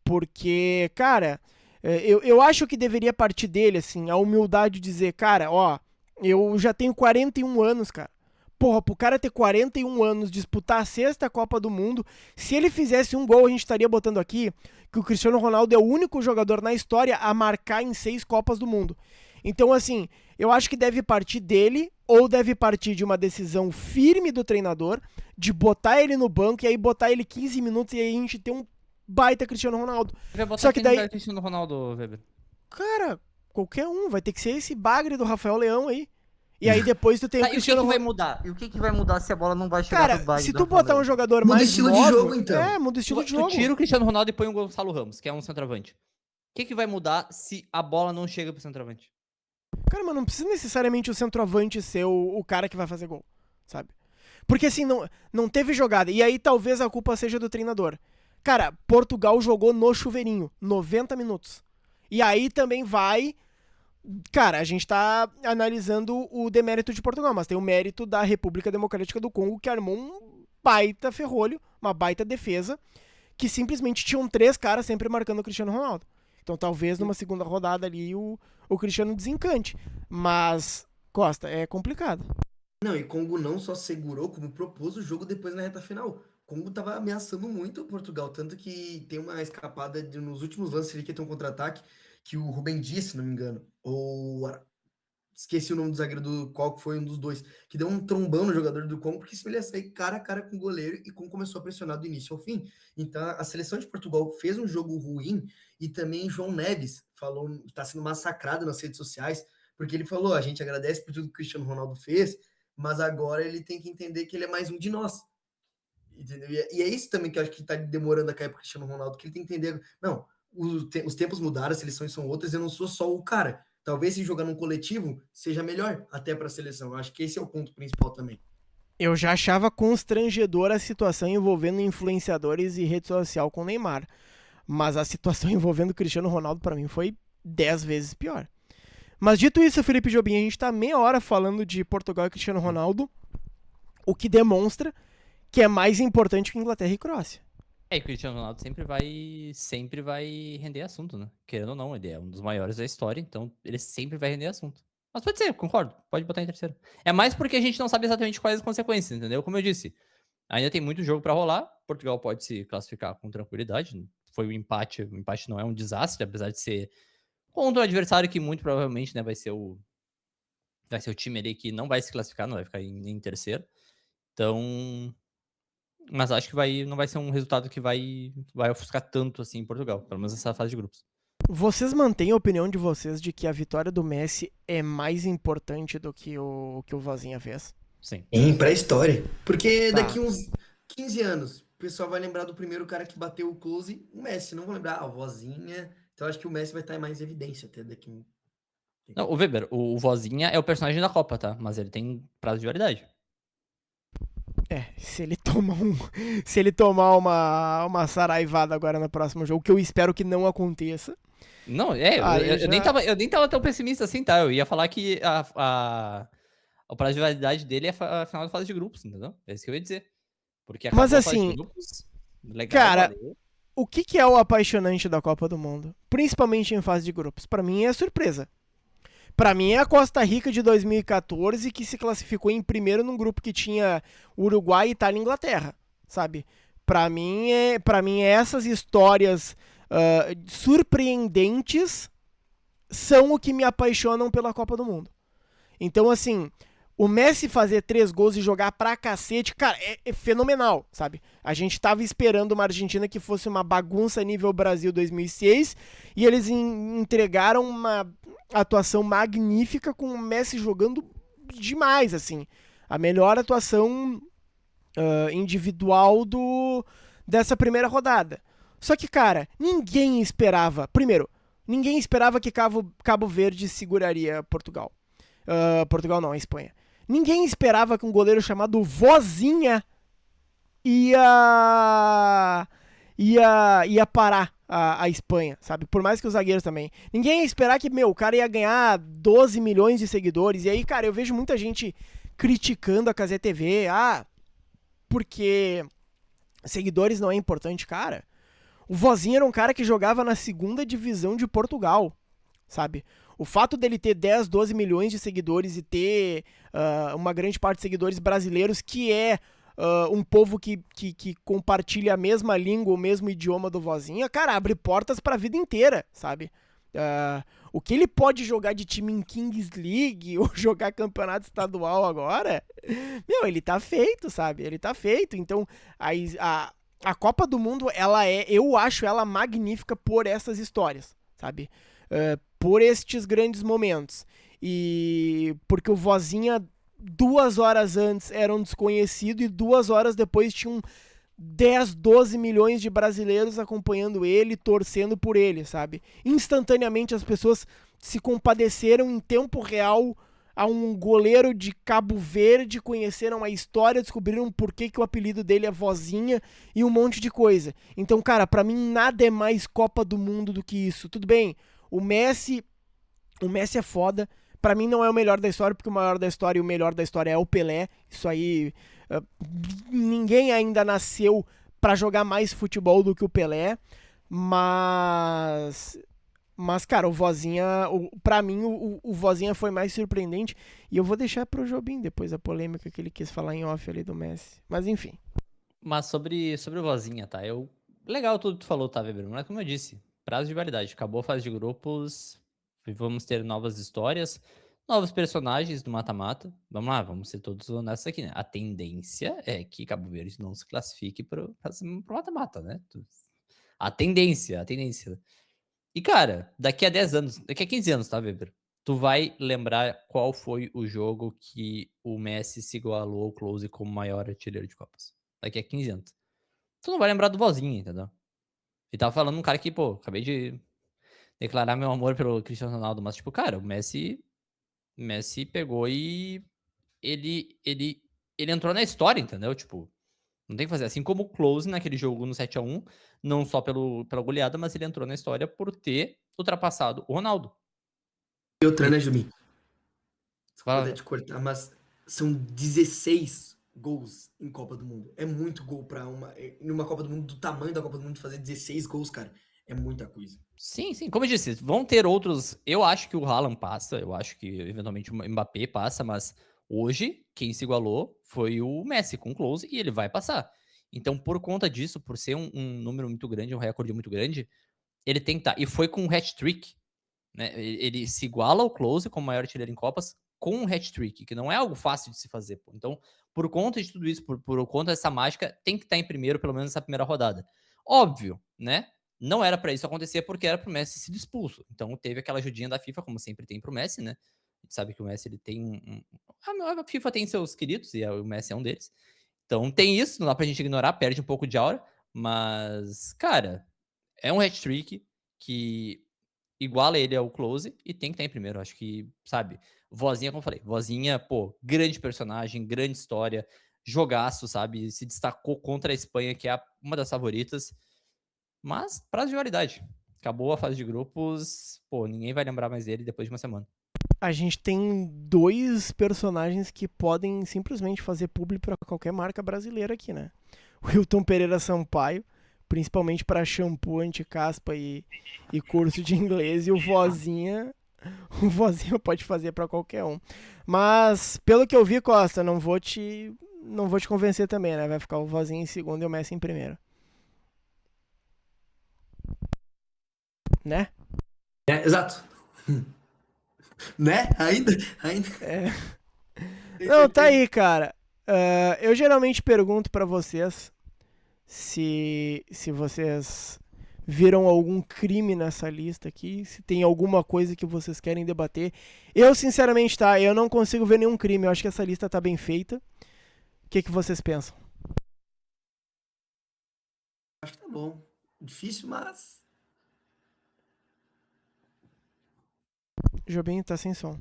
Porque, cara, eu acho que deveria partir dele, assim, a humildade de dizer, cara, ó, eu já tenho 41 anos, cara. Porra, pro cara ter 41 anos, disputar a sexta Copa do Mundo, se ele fizesse um gol, a gente estaria botando aqui que o Cristiano Ronaldo é o único jogador na história a marcar em 6 Copas do Mundo. Então, assim, eu acho que deve partir dele ou deve partir de uma decisão firme do treinador de botar ele no banco e aí botar ele 15 minutos e aí a gente ter um baita Cristiano Ronaldo. Vai botar Só que quem no daí, lugar do Cristiano Ronaldo, Weber? cara, qualquer um, vai ter que ser esse bagre do Rafael Leão aí. E aí depois tu tem o Tá, e o que, Cristiano que vai Ronaldo. mudar? E o que, que vai mudar se a bola não vai chegar Cara, pro Bagre se do tu Rafael botar um Leão? jogador Muda mais estilo de móvel, jogo, então. muda o estilo de Tu jogo. tira o Cristiano Ronaldo e põe o Gonçalo Ramos, que é um centroavante. O que, que vai mudar se a bola não chega pro centroavante? Cara, mas não precisa necessariamente o centroavante ser o cara que vai fazer gol, sabe? Porque assim, não teve jogada. E aí talvez a culpa seja do treinador. Cara, Portugal jogou no chuveirinho, 90 minutos. E aí também vai... Cara, a gente tá analisando o demérito de Portugal, mas tem o mérito da República Democrática do Congo, que armou um baita ferrolho, uma baita defesa, que simplesmente tinham 3 caras sempre marcando o Cristiano Ronaldo. Então talvez numa segunda rodada ali o Cristiano desencante. Mas, Costa, é complicado. Não, e Congo não só segurou, como propôs o jogo depois na reta final. Congo tava ameaçando muito o Portugal, tanto que tem uma escapada nos últimos lances ali que tem um contra-ataque, que o Rubem Dias, se não me engano, ou esqueci o nome do zagueiro do qual que foi um dos dois, que deu um trombão no jogador do Congo, porque ele ia sair cara a cara com o goleiro e Congo começou a pressionar do início ao fim. Então a seleção de Portugal fez um jogo ruim e também João Neves falou, está sendo massacrado nas redes sociais, porque ele falou, a gente agradece por tudo que o Cristiano Ronaldo fez, mas agora ele tem que entender que ele é mais um de nós. Entendeu? E é isso também que eu acho que está demorando a cair para o Cristiano Ronaldo, que ele tem que entender, não, os tempos mudaram, as seleções são outras, eu não sou só o cara. Talvez se jogar num coletivo seja melhor até para a seleção. Eu acho que esse é o ponto principal também. Eu já achava constrangedora a situação envolvendo influenciadores e rede social com o Neymar. Mas a situação envolvendo o Cristiano Ronaldo, pra mim, foi 10 vezes pior. Mas dito isso, Felipe Jobim, a gente tá meia hora falando de Portugal e Cristiano Ronaldo, o que demonstra que é mais importante que Inglaterra e Croácia. É, o Cristiano Ronaldo sempre vai render assunto, né? Querendo ou não, ele é um dos maiores da história, então ele sempre vai render assunto. Mas pode ser, concordo, pode botar em terceiro. É mais porque a gente não sabe exatamente quais as consequências, entendeu? Como eu disse, ainda tem muito jogo pra rolar, Portugal pode se classificar com tranquilidade, foi um empate, o empate não é um desastre, apesar de ser contra um adversário que muito provavelmente, né, vai ser o time ali que não vai se classificar, não vai ficar em terceiro. Então, mas acho que não vai ser um resultado que vai ofuscar tanto assim em Portugal, pelo menos nessa fase de grupos. Vocês mantêm a opinião de vocês de que a vitória do Messi é mais importante do que o Vozinha fez? Sim. Pra história. Porque Tá. daqui uns 15 anos, o pessoal vai lembrar do primeiro cara que bateu o close, o Messi. Não vão lembrar a vozinha. Então acho que o Messi vai estar em mais evidência até daqui um... Não, o Weber, o Vozinha é o personagem da Copa, tá? Mas ele tem prazo de validade. Se ele tomar uma saraivada agora no próximo jogo, que eu espero que não aconteça. Não, eu nem tava tão pessimista assim, tá? Eu ia falar que o prazo de validade dele é a final da fase de grupos, entendeu? É isso que eu ia dizer. Porque Mas acabou a fase assim, de grupos, legal, cara, valeu. o que é o apaixonante da Copa do Mundo? Principalmente em fase de grupos. Pra mim é surpresa. Pra mim é a Costa Rica de 2014 que se classificou em primeiro num grupo que tinha Uruguai, Itália e Inglaterra, sabe? Pra mim, essas histórias surpreendentes são o que me apaixonam pela Copa do Mundo. Então, assim, o Messi fazer 3 gols e jogar pra cacete, cara, é fenomenal, sabe? A gente tava esperando uma Argentina que fosse uma bagunça nível Brasil 2006 e eles entregaram uma atuação magnífica com o Messi jogando demais, assim. A melhor atuação individual dessa primeira rodada. Só que, cara, ninguém esperava... Primeiro, ninguém esperava que Cabo Verde seguraria Portugal. Portugal não, a Espanha. Ninguém esperava que um goleiro chamado Vozinha ia parar a Espanha, sabe? Por mais que os zagueiros também. Ninguém ia esperar que, o cara ia ganhar 12 milhões de seguidores. E aí, cara, eu vejo muita gente criticando a Cazé TV. Porque seguidores não é importante, cara. O Vozinha era um cara que jogava na segunda divisão de Portugal, sabe? O fato dele ter 10, 12 milhões de seguidores e ter uma grande parte de seguidores brasileiros, que é um povo que compartilha a mesma língua, o mesmo idioma do Vozinha, cara, abre portas pra vida inteira, sabe? O que ele pode jogar de time em Kings League ou jogar campeonato estadual agora, ele tá feito, sabe? Ele tá feito. Então, a Copa do Mundo, eu acho ela magnífica por essas histórias, sabe? Por estes grandes momentos. E porque o Vozinha, 2 horas antes, era um desconhecido e 2 horas depois tinham 10, 12 milhões de brasileiros acompanhando ele, torcendo por ele, sabe? Instantaneamente as pessoas se compadeceram em tempo real a um goleiro de Cabo Verde, conheceram a história, descobriram por que o apelido dele é Vozinha e um monte de coisa. Então, cara, pra mim nada é mais Copa do Mundo do que isso. Tudo bem, o Messi é foda. Pra mim não é o melhor da história, porque o maior da história e o melhor da história é o Pelé. Isso aí... ninguém ainda nasceu pra jogar mais futebol do que o Pelé, mas cara, o Vozinha, pra mim o Vozinha foi mais surpreendente, e eu vou deixar pro Jobim depois a polêmica que ele quis falar em off ali do Messi, mas enfim. Mas sobre o Vozinha, tá? Legal tudo que tu falou, tá, Weber? Mas como eu disse, prazo de validade, acabou a fase de grupos, vamos ter novas histórias, novos personagens do mata-mata. Vamos lá, vamos ser todos honestos aqui, né? A tendência é que Cabo Verde não se classifique pro mata-mata, né? A tendência. E, cara, daqui a 10 anos, daqui a 15 anos, tá, Weber? Tu vai lembrar qual foi o jogo que o Messi se igualou ao Close como maior artilheiro de Copas. Daqui a 15 anos. Tu não vai lembrar do Vozinha, entendeu? E tava falando um cara que, acabei de declarar meu amor pelo Cristiano Ronaldo, mas, cara, o Messi pegou e ele entrou na história, entendeu? Não tem que fazer. Assim como o Close naquele jogo no 7-1, não só pela goleada, mas ele entrou na história por ter ultrapassado o Ronaldo. E outra, né, Jumi? Desculpa Fala. até te cortar, mas são 16 gols em Copa do Mundo. É muito gol pra numa Copa do Mundo, do tamanho da Copa do Mundo, fazer 16 gols, cara. É muita coisa. Sim. Como eu disse, vão ter outros. Eu acho que o Haaland passa, eu acho que eventualmente o Mbappé passa, mas hoje quem se igualou foi o Messi com o Close e ele vai passar. Então, por conta disso, por ser um número muito grande, um recorde muito grande, ele tem que estar. E foi com um hat-trick, né? Ele se iguala ao Close como maior artilheiro em Copas com um hat-trick, que não é algo fácil de se fazer. Pô. Então, por conta de tudo isso, por conta dessa mágica, tem que estar em primeiro, pelo menos nessa primeira rodada. Óbvio, né? Não era pra isso acontecer porque era pro Messi ser expulso. Então teve aquela ajudinha da FIFA, como sempre tem pro Messi, né? A gente sabe que o Messi ele tem a FIFA tem seus queridos e o Messi é um deles. Então tem isso, não dá pra gente ignorar, perde um pouco de aura, mas, cara, é um hat-trick que iguala ele ao Close e tem que estar em primeiro. Acho que, sabe, Vozinha, como eu falei, Vozinha, grande personagem, grande história, jogaço, sabe? Se destacou contra a Espanha, que é uma das favoritas. Mas, prazo de validade. Acabou a fase de grupos, ninguém vai lembrar mais dele depois de uma semana. A gente tem 2 personagens que podem simplesmente fazer publi pra qualquer marca brasileira aqui, né? O Hilton Pereira Sampaio, principalmente para shampoo anti-caspa e curso de inglês, e o Vozinha pode fazer para qualquer um. Mas, pelo que eu vi, Costa, não vou te não vou te convencer também, né? Vai ficar o Vozinha em segundo e o Messi em primeiro. Né? Exato. Né? Ainda? É. Não, tá aí, cara. Eu geralmente pergunto pra vocês se vocês viram algum crime nessa lista aqui, se tem alguma coisa que vocês querem debater. Eu, sinceramente, tá, eu não consigo ver nenhum crime. Eu acho que essa lista tá bem feita. O que vocês pensam? Acho que tá bom. Difícil, mas... Jobim tá sem som.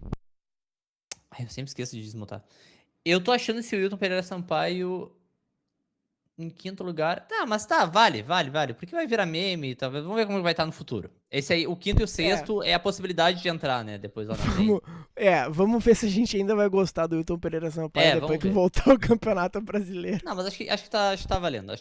Ai, eu sempre esqueço de desmutar. Eu tô achando esse Wilton Pereira Sampaio em quinto lugar. Tá, mas tá, vale. Porque vai virar meme, talvez. Vamos ver como vai estar no futuro. Esse aí, o quinto e o sexto é a possibilidade de entrar, né? Depois lá na frente. Vamos ver se a gente ainda vai gostar do Wilton Pereira Sampaio depois vamos que ver. voltar ao Campeonato Brasileiro. Não, mas acho que tá valendo,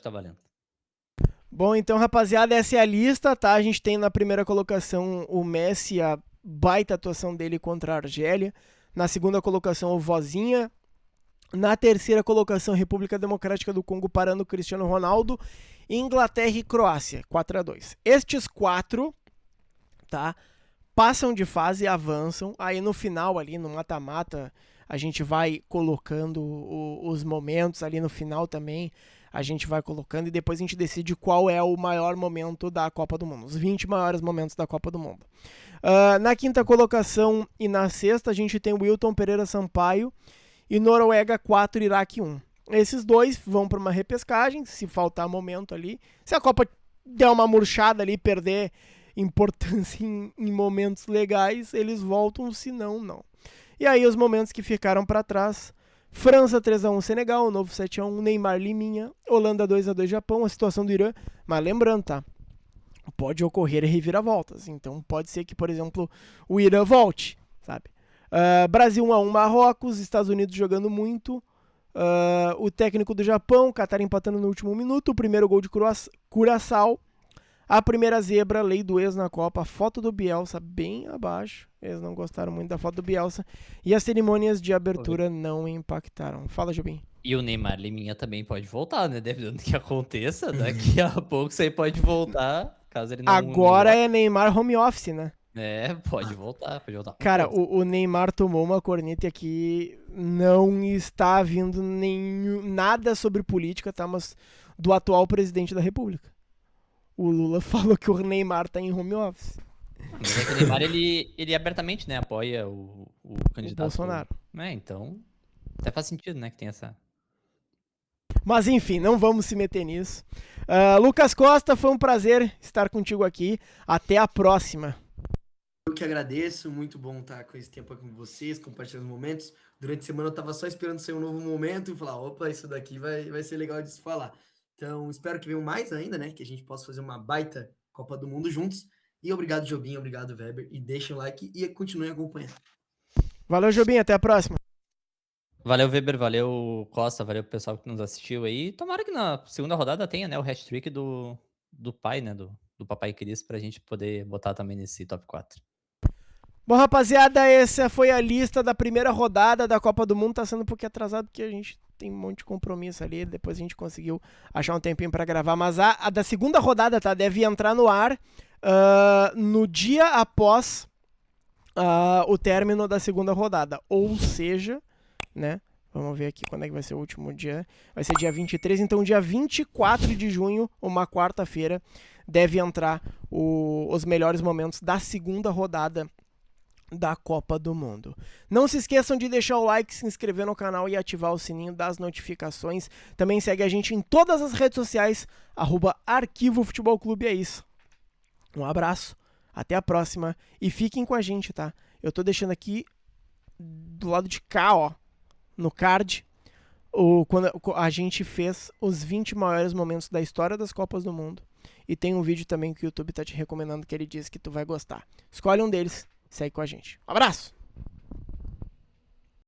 Bom, então, rapaziada, essa é a lista, tá? A gente tem na primeira colocação o Messi, a baita atuação dele contra a Argélia. Na segunda colocação, o Vozinha. Na terceira colocação, República Democrática do Congo parando o Cristiano Ronaldo. Inglaterra e Croácia, 4-2. Estes 4, tá, passam de fase e avançam. Aí no final, ali no mata-mata, a gente vai colocando os momentos ali no final também. A gente vai colocando e depois a gente decide qual é o maior momento da Copa do Mundo. Os 20 maiores momentos da Copa do Mundo. Na quinta colocação e na sexta, a gente tem o Wilton Pereira Sampaio e Noruega 4, Iraque 1. Esses dois vão para uma repescagem, se faltar momento ali. Se a Copa der uma murchada ali, perder importância em momentos legais, eles voltam, se não, não. E aí os momentos que ficaram para trás: França 3-1 Senegal, novo 7-1 Neymar Liminha, Holanda 2-2 Japão, a situação do Irã. Mas lembrando, tá? Pode ocorrer reviravoltas. Então pode ser que, por exemplo, o Irã volte, sabe? Brasil 1-1 Marrocos, Estados Unidos jogando muito. O técnico do Japão, Qatar empatando no último minuto. O primeiro gol de Curaçao. A primeira zebra, lei do ex na Copa. A foto do Bielsa bem abaixo. Eles não gostaram muito da foto do Bielsa. E as cerimônias de abertura não impactaram. Fala, Jobim. E o Neymar Liminha também pode voltar, né? Dependendo do que aconteça, daqui a pouco isso aí pode voltar, caso ele não... Agora é Neymar home office, né? Pode voltar. Cara, o Neymar tomou uma corneta aqui, não está vindo nada sobre política, tá? Mas do atual presidente da República. O Lula falou que o Neymar tá em home office. Mas é que o Neymar, ele abertamente, né, apoia o candidato... O Bolsonaro. Então, até faz sentido, né, que tem essa... Mas enfim, não vamos se meter nisso. Lucas Costa, foi um prazer estar contigo aqui. Até a próxima. Eu que agradeço, muito bom estar com esse tempo aqui com vocês, compartilhando os momentos. Durante a semana eu tava só esperando sair um novo momento e falar, opa, isso daqui vai ser legal de se falar. Então, espero que venham mais ainda, né? Que a gente possa fazer uma baita Copa do Mundo juntos. E obrigado, Jobim, obrigado, Weber. E deixem o like e continuem acompanhando. Valeu, Jobim, até a próxima. Valeu, Weber, valeu, Costa, valeu pro pessoal que nos assistiu aí. Tomara que na segunda rodada tenha, né, o hat-trick do pai, né, do Papai Cris, pra gente poder botar também nesse top 4. Bom, rapaziada, essa foi a lista da primeira rodada da Copa do Mundo. Tá sendo um pouquinho atrasado porque a gente tem um monte de compromisso ali. Depois a gente conseguiu achar um tempinho pra gravar. Mas a da segunda rodada, tá? Deve entrar no ar no dia após o término da segunda rodada. Ou seja, né? Vamos ver aqui quando é que vai ser o último dia. Vai ser dia 23, então dia 24 de junho, uma quarta-feira, deve entrar os melhores momentos da segunda rodada da Copa do Mundo. Não se esqueçam de deixar o like, se inscrever no canal e ativar o sininho das notificações. Também segue a gente em todas as redes sociais, @Arquivo Futebol Clube. É isso. Um abraço, até a próxima e fiquem com a gente, tá? Eu tô deixando aqui do lado de cá, ó, no card, quando a gente fez os 20 maiores momentos da história das Copas do Mundo. E tem um vídeo também que o YouTube tá te recomendando que ele diz que tu vai gostar. Escolhe um deles. Segue com a gente. Um abraço!